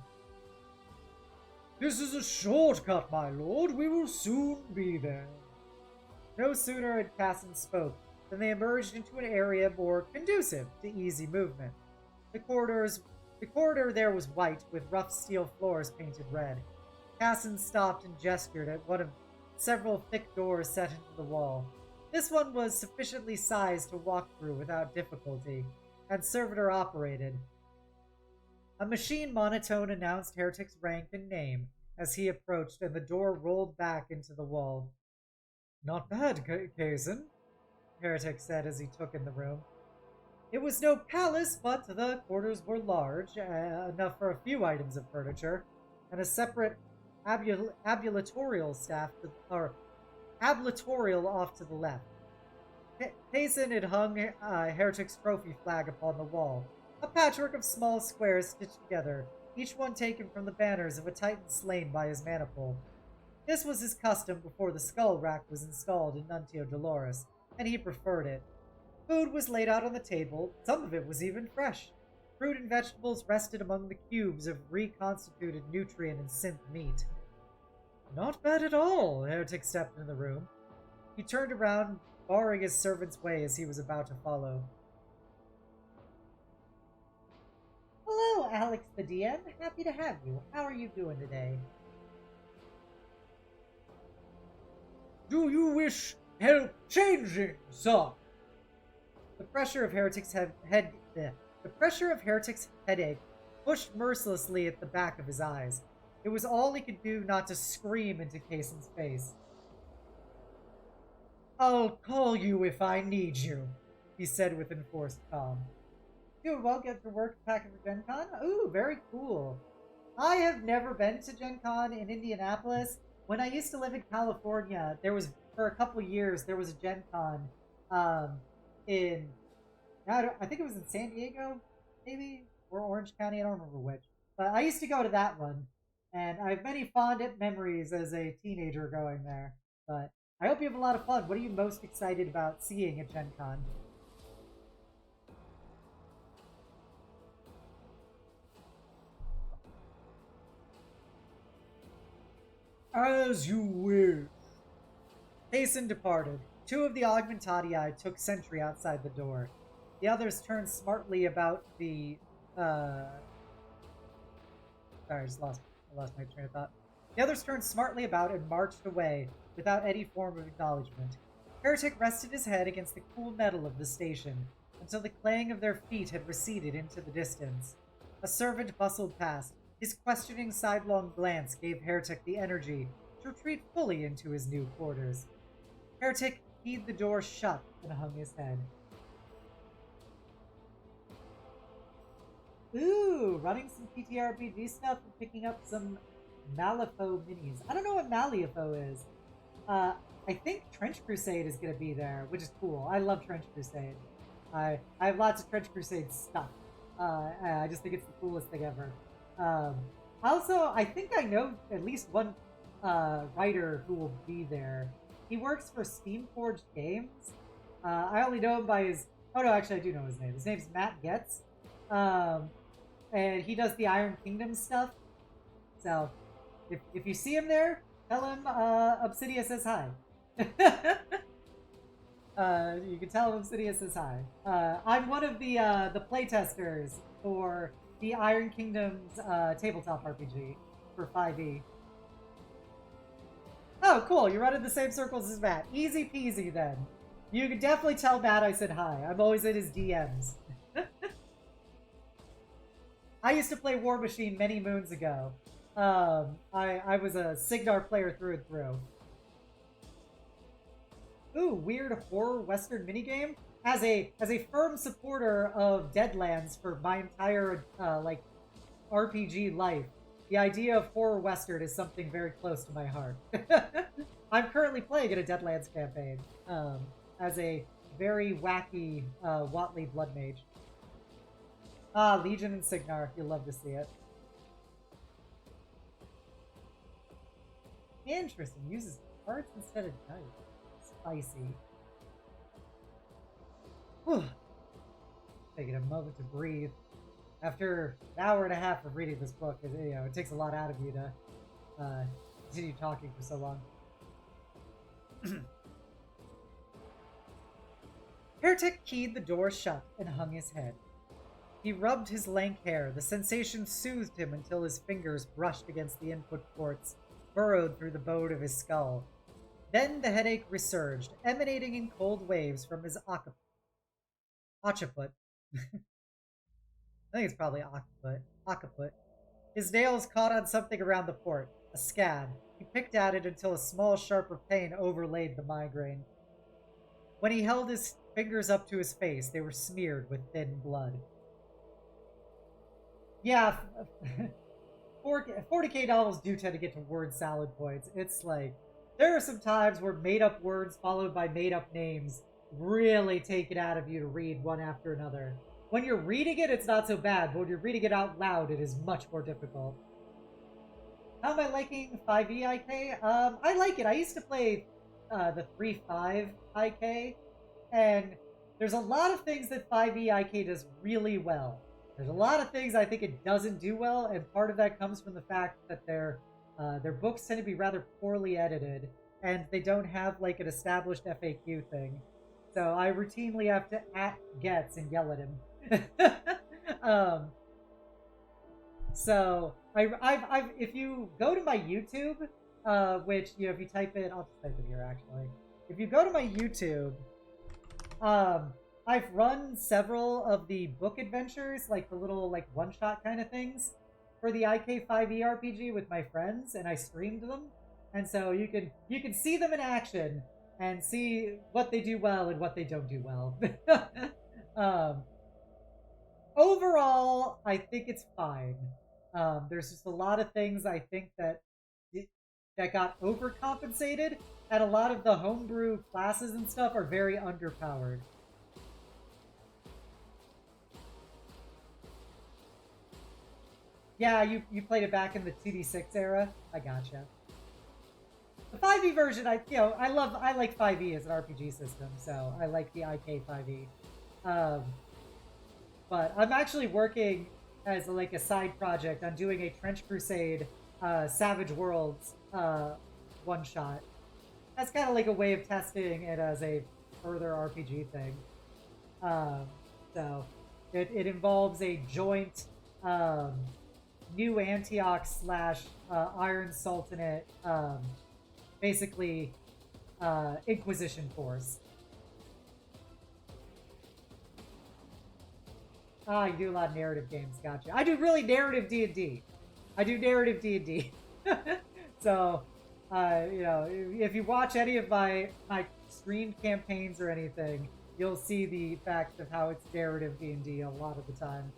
This is a shortcut, my lord. We will soon be there. No sooner had Casson spoke than they emerged into an area more conducive to easy movement. The corridor there was white, with rough steel floors painted red. Casson stopped and gestured at one of several thick doors set into the wall. This one was sufficiently sized to walk through without difficulty, and servitor-operated. A machine monotone announced Heretic's rank and name as he approached, and the door rolled back into the wall. Not bad, Kazan, Heretic said as he took in the room. It was no palace, but the quarters were large, enough for a few items of furniture, and a separate ablatorial off to the left. Payson had hung Heretic's trophy flag upon the wall, a patchwork of small squares stitched together, each one taken from the banners of a Titan slain by his maniple. This was his custom before the skull rack was installed in Nuntio Dolores, and he preferred it. Food was laid out on the table, some of it was even fresh. Fruit and vegetables rested among the cubes of reconstituted nutrient and synth meat. Not bad at all, Heretic stepped into the room. He turned around, barring his servant's way as he was about to follow. Hello, Alex the DM. Happy to have you. How are you doing today? Do you wish help changing, sir? The pressure of Heretic's headache pushed mercilessly at the back of his eyes. It was all he could do not to scream into Kayson's face. I'll call you if I need you, he said with enforced calm. Doing well, get to work packing for Gen Con? Ooh, very cool. I have never been to Gen Con in Indianapolis. When I used to live in California, for a couple years, there was a Gen Con I think it was in San Diego, maybe? Or Orange County, I don't remember which. But I used to go to that one, and I have many fond memories as a teenager going there. But I hope you have a lot of fun. What are you most excited about seeing at Gen Con? As you wish. Payson departed. Two of the Augmentati took sentry outside the door. The others turned smartly about the... Sorry, I lost my train of thought. The others turned smartly about and marched away without any form of acknowledgement. Heretic rested his head against the cool metal of the station until the clang of their feet had receded into the distance. A servant bustled past. His questioning sidelong glance gave Heretic the energy to retreat fully into his new quarters. Heretic keyed the door shut and hung his head. Ooh, running some TTRPG stuff and picking up some Malifaux minis. I don't know what Malifaux is. I think Trench Crusade is going to be there, which is cool. I love Trench Crusade. I have lots of Trench Crusade stuff. I just think it's the coolest thing ever. Also, I think I know at least one writer who will be there. He works for Steamforged Games. I only know him by his... Oh, no, actually, I do know his name. His name's Matt Getz. And he does the Iron Kingdom stuff. So, if you see him there, tell him Obsidia says hi. You can tell him Obsidia says hi. I'm one of the playtesters for the Iron Kingdom's tabletop RPG for 5e. Oh, cool. You're running the same circles as Matt. Easy peasy, then. You can definitely tell Matt I said hi. I'm always in his DMs. I used to play War Machine many moons ago. I was a Signar player through and through. Ooh, weird horror western minigame. As a firm supporter of Deadlands for my entire like RPG life, the idea of horror western is something very close to my heart. I'm currently playing in a Deadlands campaign as a very wacky Watley Blood Mage. Ah, Legion and Signar. You'll love to see it. Interesting. Uses cards instead of dice. Spicy. Whew. Taking a moment to breathe. After an hour and a half of reading this book, it takes a lot out of you to continue talking for so long. Heretic keyed the door shut and hung his head. He rubbed his lank hair. The sensation soothed him until his fingers brushed against the input ports, burrowed through the bone of his skull. Then the headache resurged, emanating in cold waves from his occiput. I think it's probably occiput. His nails caught on something around the port, a scab. He picked at it until a small sharp of pain overlaid the migraine. When he held his fingers up to his face, they were smeared with thin blood. Yeah, 40k novels do tend to get to word salad points. It's like, there are some times where made-up words followed by made-up names really take it out of you to read one after another. When you're reading it, it's not so bad, but when you're reading it out loud, it is much more difficult. How am I liking 5e IK? I like it. I used to play the 3.5 IK, and there's a lot of things that 5e IK does really well. There's a lot of things I think it doesn't do well, and part of that comes from the fact that their books tend to be rather poorly edited, and they don't have like an established FAQ thing. So I routinely have to @Getz and yell at him. So I've if you go to my YouTube, which if you type it, I'll just type it here actually. If you go to my YouTube, I've run several of the book adventures, like the little like one-shot kind of things, for the IK5e RPG with my friends, and I streamed them, and so you can see them in action and see what they do well and what they don't do well. Overall, I think it's fine. There's just a lot of things I think that got overcompensated, and a lot of the homebrew classes and stuff are very underpowered. Yeah, you played it back in the 2D6 era? I gotcha. The 5e version, I like 5e as an RPG system, so I like the IK 5e. But I'm actually working as like a side project on doing a Trench Crusade Savage Worlds one shot. That's kind of like a way of testing it as a further RPG thing. So it involves a joint New Antioch / Iron Sultanate, basically Inquisition force. Ah, you do a lot of narrative games, gotcha. I do really narrative D&D. I do narrative D&D. So, You know, if you watch any of my streamed campaigns or anything, you'll see the fact of how it's narrative D&D a lot of the time.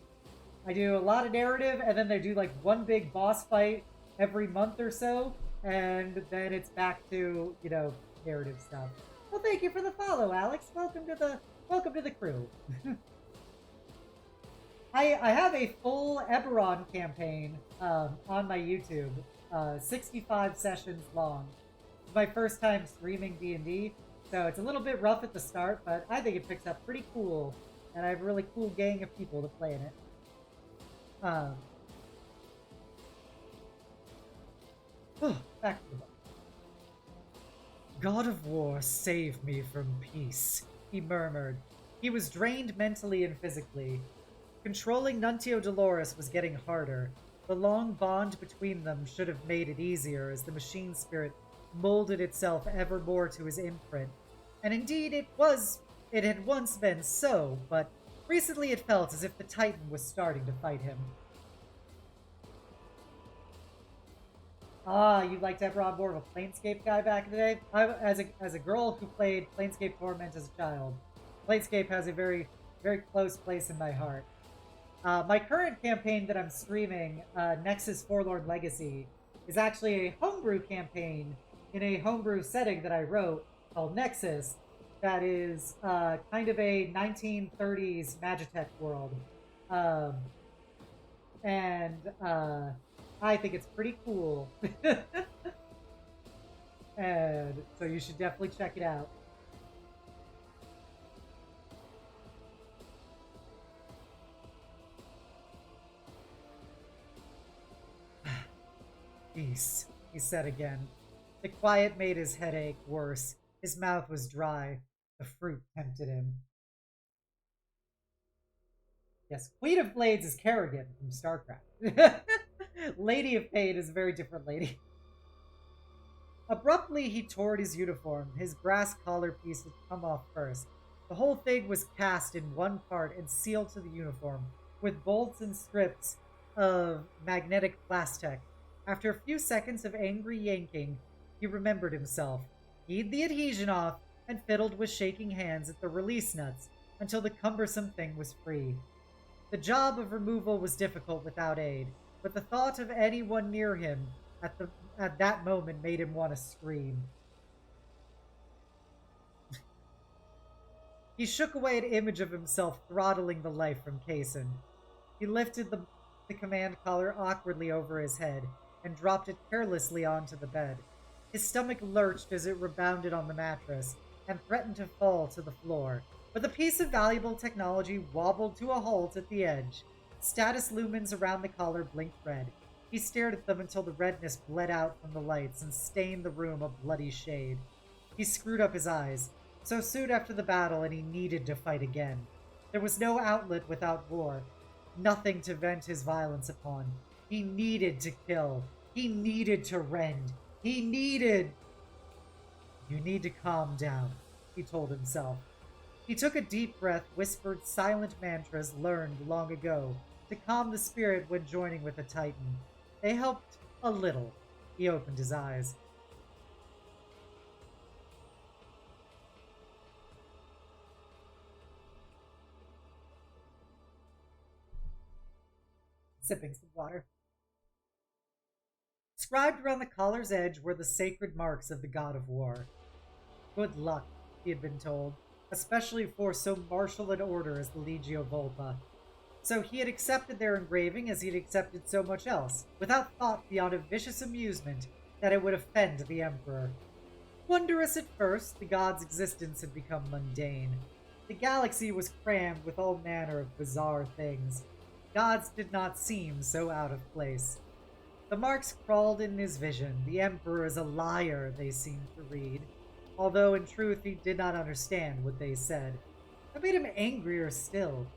I do a lot of narrative, and then they do like one big boss fight every month or so, and then it's back to, you know, narrative stuff. Well, thank you for the follow, Alex. Welcome to the crew. I have a full Eberron campaign on my YouTube, 65 sessions long. It's my first time streaming D&D, so it's a little bit rough at the start, but I think it picks up pretty cool, and I have a really cool gang of people to play in it. Back to the book. God of War, save me from peace, he murmured. He was drained mentally and physically. Controlling Nuntio Dolores was getting harder. The long bond between them should have made it easier as the machine spirit molded itself ever more to his imprint. And indeed it had once been so, but recently it felt as if the Titan was starting to fight him. Ah, you liked Eberron more of a Planescape guy back in the day? As a girl who played Planescape Torment as a child, Planescape has a very, very close place in my heart. My current campaign that I'm streaming, Nexus Forlorn Legacy, is actually a homebrew campaign in a homebrew setting that I wrote called Nexus that is kind of a 1930s Magitech world. I think it's pretty cool. And so you should definitely check it out. Peace, he said again. The quiet made his headache worse. His mouth was dry. The fruit tempted him. Yes, Queen of Blades is Kerrigan from StarCraft. Lady of Pain is a very different lady. Abruptly, he tore at his uniform. His brass collar piece had come off first. The whole thing was cast in one part and sealed to the uniform, with bolts and strips of magnetic plastic. After a few seconds of angry yanking, he remembered himself, keyed the adhesion off, and fiddled with shaking hands at the release nuts until the cumbersome thing was free. The job of removal was difficult without aid, but the thought of anyone near him at that moment made him want to scream. He shook away an image of himself throttling the life from Kaysen. He lifted the command collar awkwardly over his head and dropped it carelessly onto the bed. His stomach lurched as it rebounded on the mattress and threatened to fall to the floor, but the piece of valuable technology wobbled to a halt at the edge. Status lumens around the collar blinked red. He stared at them until the redness bled out from the lights and stained the room a bloody shade. He screwed up his eyes. So soon after the battle, and he needed to fight again. There was no outlet without war. Nothing to vent his violence upon. He needed to kill. He needed to rend. He needed... You need to calm down, he told himself. He took a deep breath, whispered silent mantras learned long ago to calm the spirit when joining with a Titan. They helped a little. He opened his eyes. Sipping some water. Scribed around the collar's edge were the sacred marks of the god of war. Good luck, he had been told, especially for so martial an order as the Legio Volpa. So he had accepted their engraving as he had accepted so much else, without thought beyond a vicious amusement that it would offend the Emperor. Wondrous at first, the god's existence had become mundane. The galaxy was crammed with all manner of bizarre things. Gods did not seem so out of place. The marks crawled in his vision. The Emperor is a liar, they seemed to read, although in truth he did not understand what they said. That made him angrier still.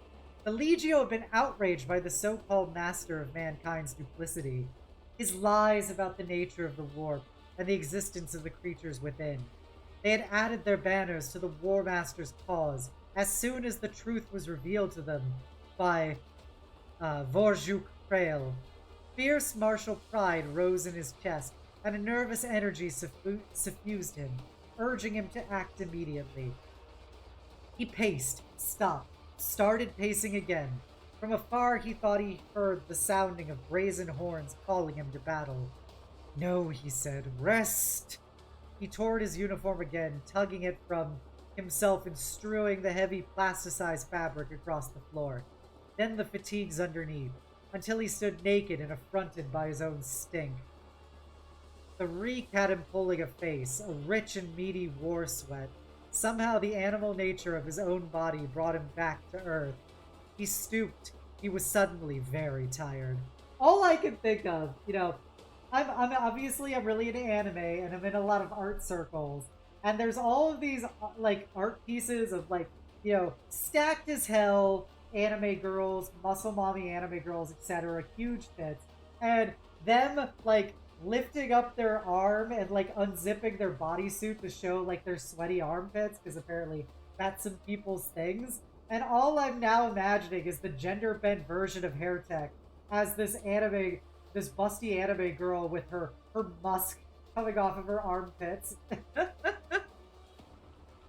The Legio had been outraged by the so-called master of mankind's duplicity, his lies about the nature of the warp and the existence of the creatures within. They had added their banners to the War Master's cause as soon as the truth was revealed to them by Vorjuk Krail. Fierce martial pride rose in his chest and a nervous energy suffused him, urging him to act immediately. He paced, stopped, started pacing again. From afar he thought he heard the sounding of brazen horns calling him to battle. No, he said, rest! He tore at his uniform again, tugging it from himself and strewing the heavy plasticized fabric across the floor. Then the fatigues underneath, until he stood naked and affronted by his own stink. The reek had him pulling a face, a rich and meaty war sweat. Somehow the animal nature of his own body brought him back to earth. He stooped. He was suddenly very tired. All I can think of, I'm obviously I'm really into anime and I'm in a lot of art circles. And there's all of these art pieces of stacked as hell anime girls, muscle mommy anime girls, etc., huge tits, and them lifting up their arm and unzipping their bodysuit to show their sweaty armpits, because apparently that's some people's things. And all I'm now imagining is the gender bent version of hair tech as this busty anime girl with her musk coming off of her armpits.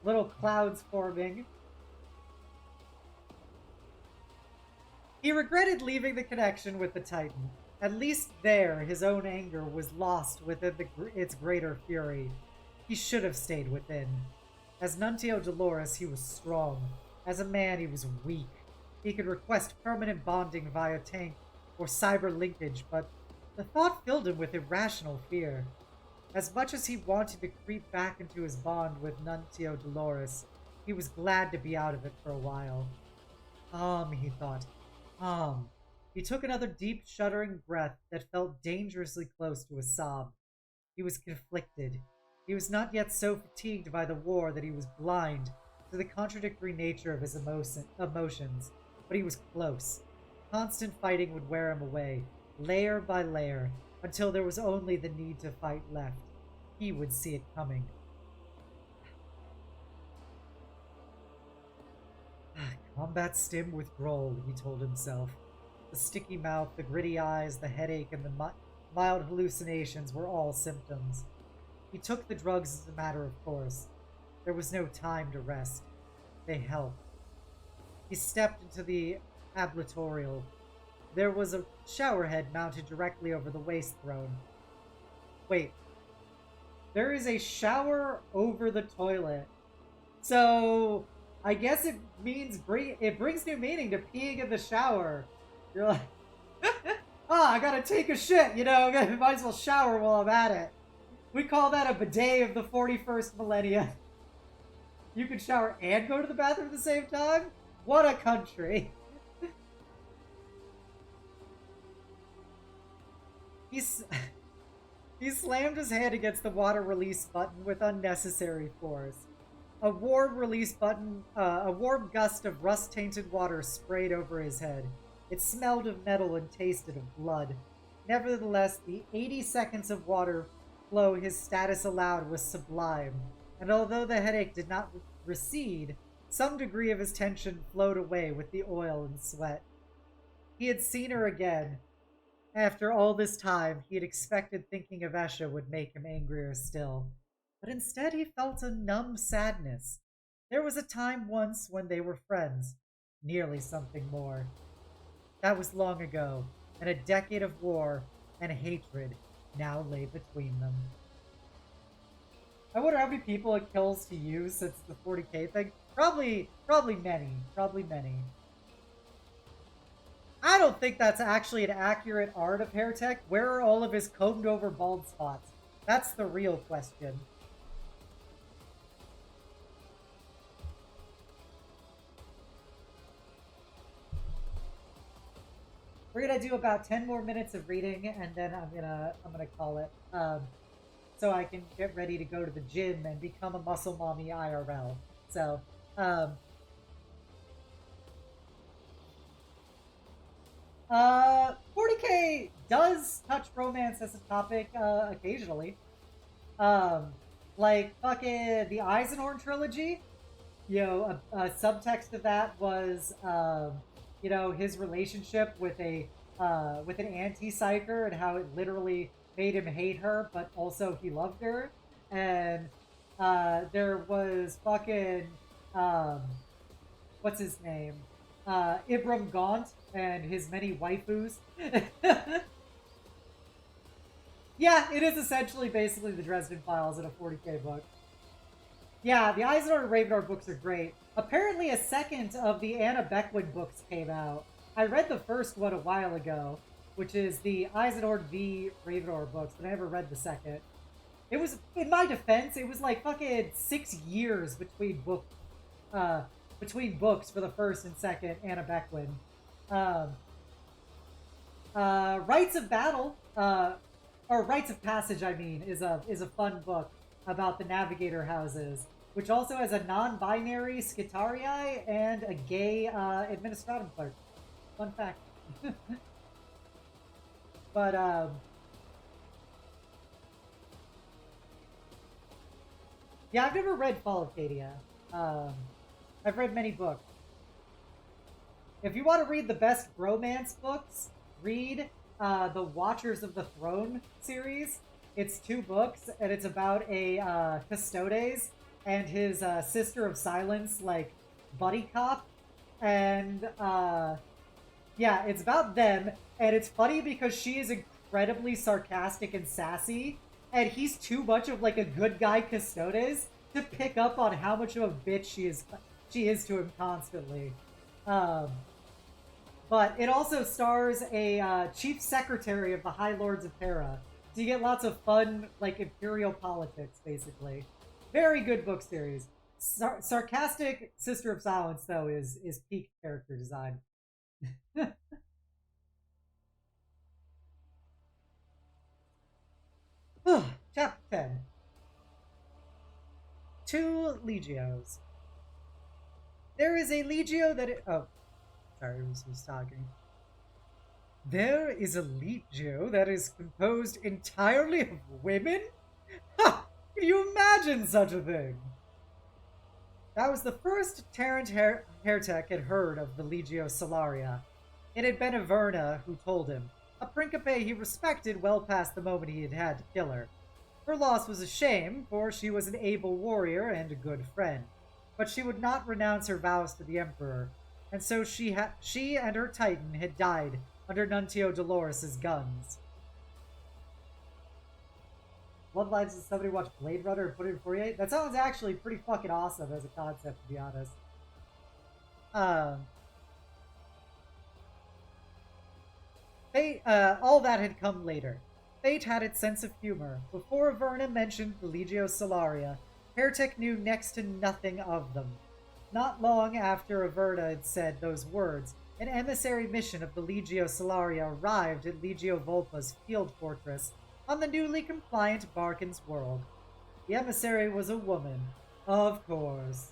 Little clouds forming. He regretted leaving the connection with the Titan. At least there, his own anger was lost within its greater fury. He should have stayed within. As Nuntio Dolores, he was strong. As a man, he was weak. He could request permanent bonding via tank or cyber linkage, but the thought filled him with irrational fear. As much as he wanted to creep back into his bond with Nuntio Dolores, he was glad to be out of it for a while. He thought. He took another deep, shuddering breath that felt dangerously close to a sob. He was conflicted. He was not yet so fatigued by the war that he was blind to the contradictory nature of his emotions, but he was close. Constant fighting would wear him away, layer by layer, until there was only the need to fight left. He would see it coming. Combat stim withdrawal, he told himself. The sticky mouth, the gritty eyes, the headache, and the mild hallucinations were all symptoms. He took the drugs as a matter of course. There was no time to rest. They helped. He stepped into the ablatorial. There was a shower head mounted directly over the waste throne. Wait. There is a shower over the toilet. So, I guess it brings new meaning to peeing in the shower. You're like, I gotta take a shit, might as well shower while I'm at it. We call that a bidet of the 41st millennia. You can shower and go to the bathroom at the same time? What a country. He slammed his hand against the water release button with unnecessary force. A warm gust of rust-tainted water sprayed over his head. It smelled of metal and tasted of blood. Nevertheless, the 80 seconds of water flow his status allowed was sublime, and although the headache did not recede, some degree of his tension flowed away with the oil and sweat. He had seen her again. After all this time, he had expected thinking of Esha would make him angrier still. But instead he felt a numb sadness. There was a time once when they were friends. Nearly something more. That was long ago, and a decade of war and hatred now lay between them. I wonder how many people it kills to use since the 40k thing. Probably many. Probably many. I don't think that's actually an accurate art of hair tech. Where are all of his combed over bald spots? That's the real question. We're gonna do about 10 more minutes of reading, and then I'm gonna call it, so I can get ready to go to the gym and become a muscle mommy IRL. So, 40k does touch romance as a topic occasionally. Like fucking the Eisenhorn trilogy. A subtext of that was his relationship with an anti-psyker and how it literally made him hate her, but also he loved her. And there was fucking what's his name? Ibram Gaunt and his many waifus. Yeah, it is essentially basically the Dresden Files in a 40k book. Yeah, the Eisenhorn and Ravenor books are great. Apparently a second of the Anna Beckwin books came out. I read the first one a while ago, which is the Eisenhorn v Ravenor books, but I never read the second. It was, in my defense, it was like fucking 6 years between books for the first and second Anna Beckwin. Rites of Battle, or Rites of Passage, I mean, is a fun book about the Navigator houses, which also has a non-binary Skitarii and a gay administratum clerk. Fun fact. But yeah, I've never read Fall of Cadia. I've read many books. If you want to read the best romance books, read the Watchers of the Throne series. It's 2 books, and it's about a Custodes and his Sister of Silence, like, buddy cop. And yeah, it's about them, and it's funny because she is incredibly sarcastic and sassy, and he's too much of like a good guy Custodes to pick up on how much of a bitch she is to him constantly. But it also stars a chief secretary of the High Lords of Terra, so you get lots of fun like imperial politics, basically. Very good book series. Sarcastic Sister of Silence, though, is peak character design. Chapter 10. 2 Legios. There is a Legio that oh, sorry, I was talking. There is a Legio that is composed entirely of women? Ha! Can you imagine such a thing? That was the first Terrant Hertech had heard of the Legio Solaria. It had been Averna who told him, a Principe he respected well past the moment he had to kill her. Her loss was a shame, for she was an able warrior and a good friend, but she would not renounce her vows to the Emperor, and so she and her Titan had died under Nuntio Dolores' guns. Bloodlines, does somebody watch Blade Runner and put it in 48? That sounds actually pretty fucking awesome as a concept, to be honest. All that had come later. Fate had its sense of humor. Before Averna mentioned the Legio Solaria, Hertech knew next to nothing of them. Not long after Averna had said those words, an emissary mission of the Legio Solaria arrived at Legio Volpa's field fortress on the newly compliant Barkin's world. The emissary was a woman, of course.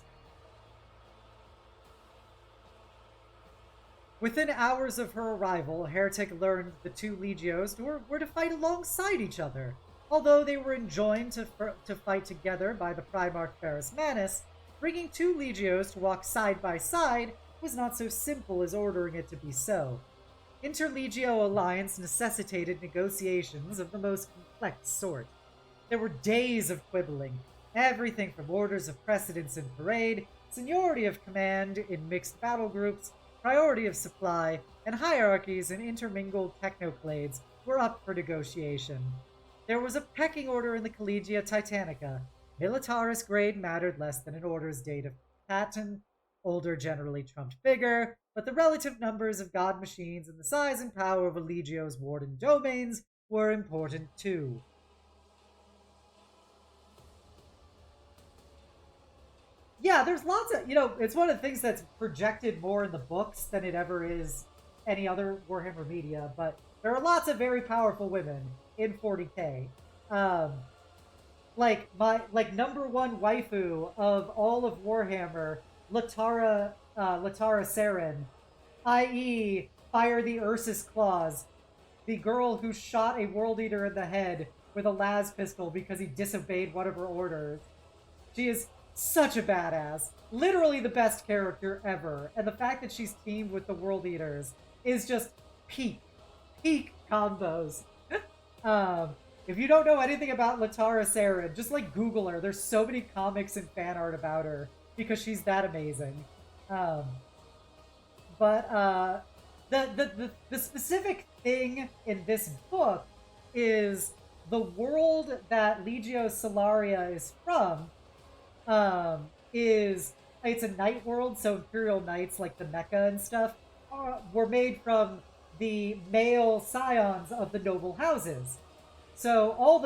Within hours of her arrival, Hertech learned the 2 Legios were to fight alongside each other. Although they were enjoined to fight together by the Primarch Ferrus Manus, bringing 2 Legios to walk side by side was not so simple as ordering it to be so. Interlegio alliance necessitated negotiations of the most complex sort. There were days of quibbling, everything from orders of precedence in parade, seniority of command in mixed battle groups, priority of supply, and hierarchies in intermingled technoclades were up for negotiation. There was a pecking order in the Collegia Titanica. Militaris grade mattered less than an order's date of patent. Older generally trumped bigger, but the relative numbers of god machines and the size and power of a legio's warden domains were important too. Yeah, there's lots of, it's one of the things that's projected more in the books than it ever is any other Warhammer media, but there are lots of very powerful women in 40k. Like number 1 waifu of all of Warhammer, Latara Saren, i.e. Fire the Ursus Claws, the girl who shot a World Eater in the head with a las pistol because he disobeyed one of her orders. She is such a badass. Literally the best character ever. And the fact that she's teamed with the World Eaters is just peak combos. If you don't know anything about Latara Saren, just like Google her. There's so many comics and fan art about her because she's that amazing. Um, but the specific thing in this book is the world that Legio Solaria is from. Is It's a night world, so Imperial Knights like the mecha and stuff were made from the male scions of the noble houses. So all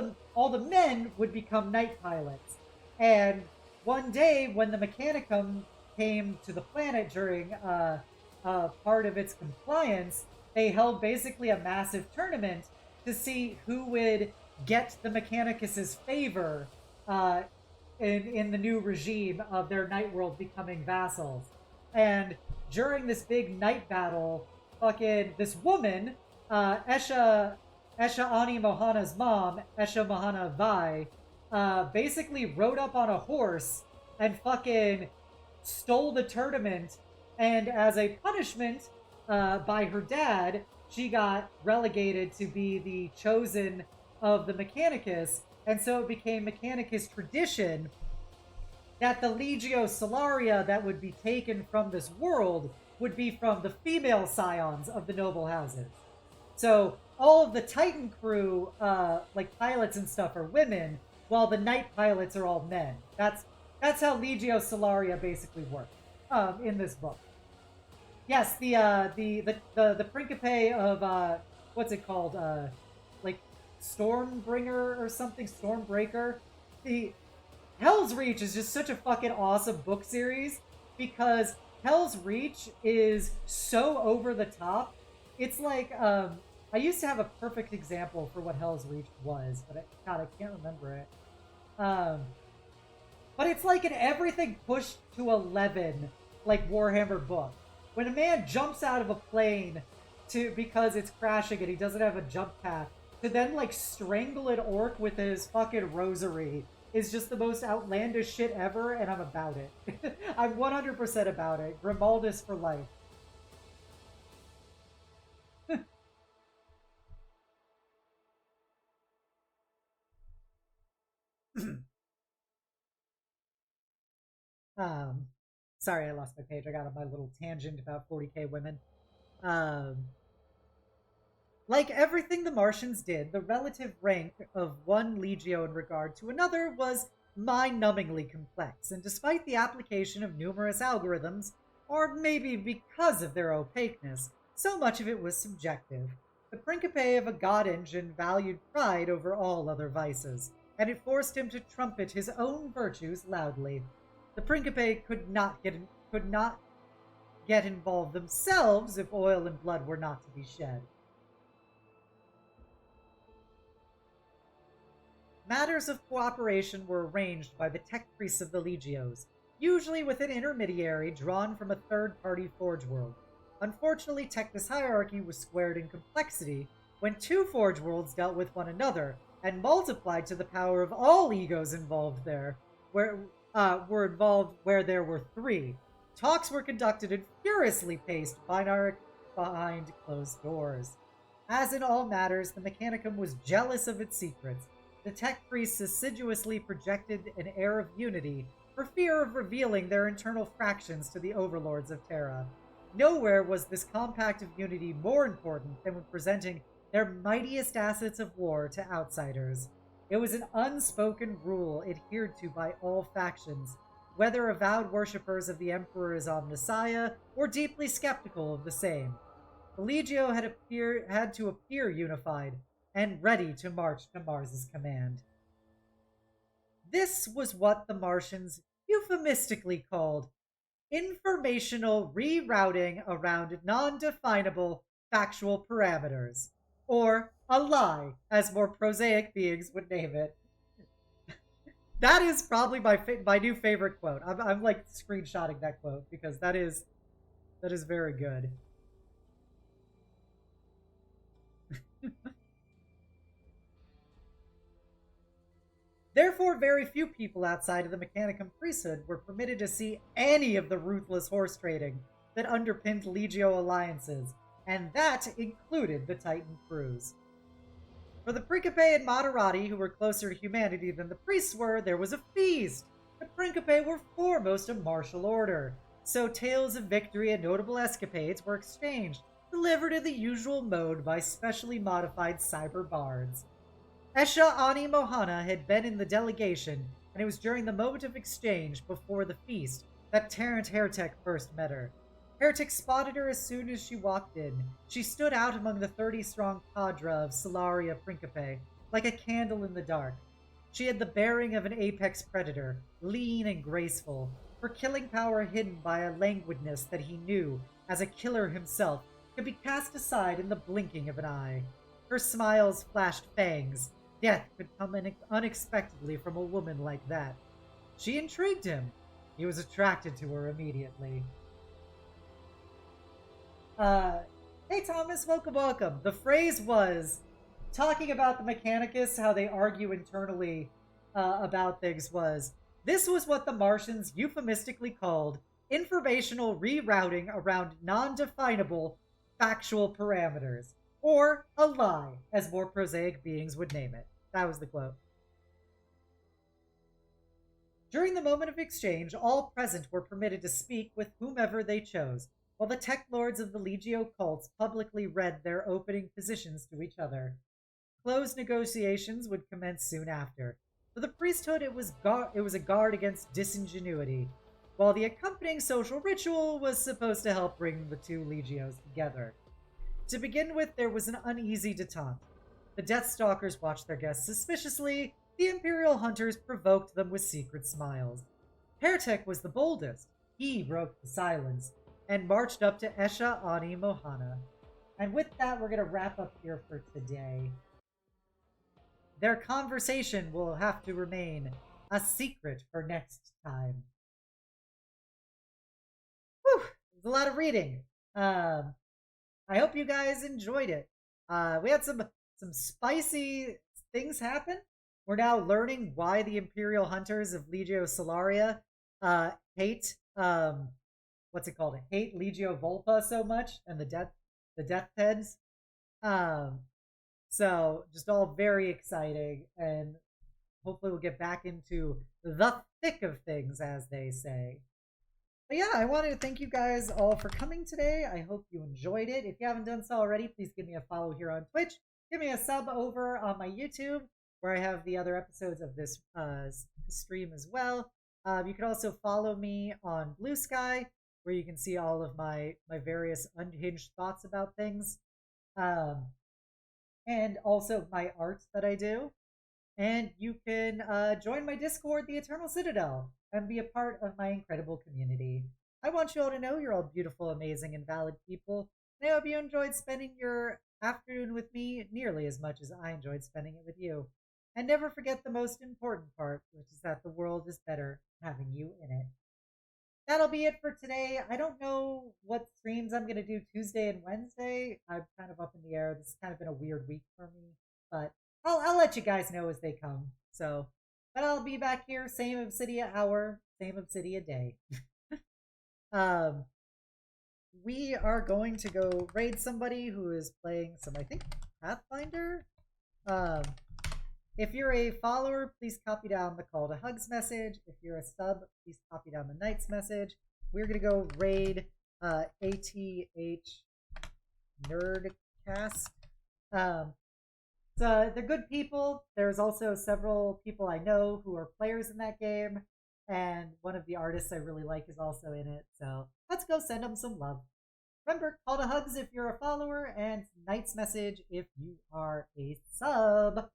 the men would become night pilots. And one day, when the Mechanicum came to the planet during part of its compliance, they held basically a massive tournament to see who would get the Mechanicus's favor in the new regime of their night world becoming vassals. And during this big night battle, fucking this woman, Esha Ani Mohana's mom, Esha Mohana Vai, basically rode up on a horse and fucking stole the tournament. And as a punishment by her dad, she got relegated to be the chosen of the Mechanicus. And so it became Mechanicus tradition that the Legio Solaria that would be taken from this world would be from the female scions of the noble houses. So all of the Titan crew, like pilots and stuff, are women, while the night pilots are all men. That's how Legio Solaria basically works in this book. Yes, the Principe of what's it called? Like Stormbringer or something, Stormbreaker. The Hell's Reach is just such a fucking awesome book series because Hell's Reach is so over the top. It's like I used to have a perfect example for what Hell's Reach was, but I can't remember it. But it's like an everything pushed to 11, like Warhammer book. When a man jumps out of a plane because it's crashing and he doesn't have a jump path, to then like strangle an orc with his fucking rosary is just the most outlandish shit ever, and I'm about it. I'm 100% about it. Grimaldus for life. um, Sorry, I lost my page. I got on my little tangent about 40k women. Um, like everything the Martians did, the relative rank of one legio in regard to another was mind-numbingly complex, and despite the application of numerous algorithms, or maybe because of their opaqueness, so much of it was subjective. The Principe of a god engine valued pride over all other vices, and it forced him to trumpet his own virtues loudly. The Principe could not get involved themselves if oil and blood were not to be shed. Matters of cooperation were arranged by the tech priests of the legios, usually with an intermediary drawn from a third-party Forge world. Unfortunately, Technis hierarchy was squared in complexity when two Forge worlds dealt with one another, and multiplied to the power of all egos involved there, where there were three. Talks were conducted and furiously paced behind closed doors. As in all matters, the Mechanicum was jealous of its secrets. The tech priests assiduously projected an air of unity for fear of revealing their internal fractions to the overlords of Terra. Nowhere was this compact of unity more important than when presenting their mightiest assets of war to outsiders. It was an unspoken rule adhered to by all factions, whether avowed worshippers of the Emperor as Omnissiah or deeply skeptical of the same. The Legio had to appear unified and ready to march to Mars's command. This was what the Martians euphemistically called informational rerouting around non-definable factual parameters, or a lie, as more prosaic beings would name it. That is probably my new favorite quote. I'm like screenshotting that quote because that is very good. Therefore, very few people outside of the Mechanicum priesthood were permitted to see any of the ruthless horse trading that underpinned Legio alliances, and that included the Titan crews. For the Principe and Moderati, who were closer to humanity than the priests were, there was a feast. The Principe were foremost of martial order, so tales of victory and notable escapades were exchanged, delivered in the usual mode by specially modified cyber bards. Esha Ani Mohana had been in the delegation, and it was during the moment of exchange before the feast that Terrant Heretic first met her. Heretic spotted her as soon as she walked in. She stood out among the 30-strong cadre of Solaria Principe, like a candle in the dark. She had the bearing of an apex predator, lean and graceful, her killing power hidden by a languidness that he knew, as a killer himself, could be cast aside in the blinking of an eye. Her smiles flashed fangs. Death could come unexpectedly from a woman like that. She intrigued him. He was attracted to her immediately. Hey Thomas, welcome. The phrase was, talking about the Mechanicus, how they argue internally about things was, this was what the Martians euphemistically called informational rerouting around non-definable factual parameters. Or a lie, as more prosaic beings would name it. That was the quote. During the moment of exchange, all present were permitted to speak with whomever they chose, while the tech lords of the Legio cults publicly read their opening positions to each other. Closed negotiations would commence soon after. For the priesthood, it was a guard against disingenuity, while the accompanying social ritual was supposed to help bring the two legios together. To begin with, there was an uneasy detente. The Deathstalkers watched their guests suspiciously, the Imperial Hunters provoked them with secret smiles. Heretic was the boldest. He broke the silence, and marched up to Esha Ani Mohana. And with that, we're going to wrap up here for today. Their conversation will have to remain a secret for next time. Whew! It was a lot of reading. I hope you guys enjoyed it. We had some spicy things happen. We're now learning why the Imperial Hunters of Legio Solaria hate what's it called? Hate Legio Volpa so much, and the Death Heads. So just all very exciting, and hopefully we'll get back into the thick of things, as they say. But yeah, I wanted to thank you guys all for coming today. I hope you enjoyed it. If you haven't done so already, please give me a follow here on Twitch. Give me a sub over on my YouTube, where I have the other episodes of this stream as well. You can also follow me on Blue Sky, where you can see all of my various unhinged thoughts about things. And also my art that I do. And you can join my Discord, The Eternal Citadel, and be a part of my incredible community. I want you all to know you're all beautiful, amazing, and valid people. And I hope you enjoyed spending your afternoon with me nearly as much as I enjoyed spending it with you. And never forget the most important part, which is that the world is better having you in it. That'll be it for today. I don't know what streams I'm going to do Tuesday and Wednesday. I'm kind of up in the air. This has kind of been a weird week for me, but I'll let you guys know as they come. So, but I'll be back here, same Obsidia hour, same Obsidia day. We are going to go raid somebody who is playing some, I think, Pathfinder. If you're a follower, please copy down the call to hugs message. If you're a sub, please copy down the Knights message. We're going to go raid ATH Nerdcast. So they're good people. There's also several people I know who are players in that game. And one of the artists I really like is also in it. So let's go send them some love. Remember, call to hugs if you're a follower, and Knights message if you are a sub.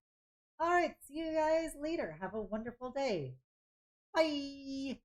Alright, see you guys later. Have a wonderful day. Bye!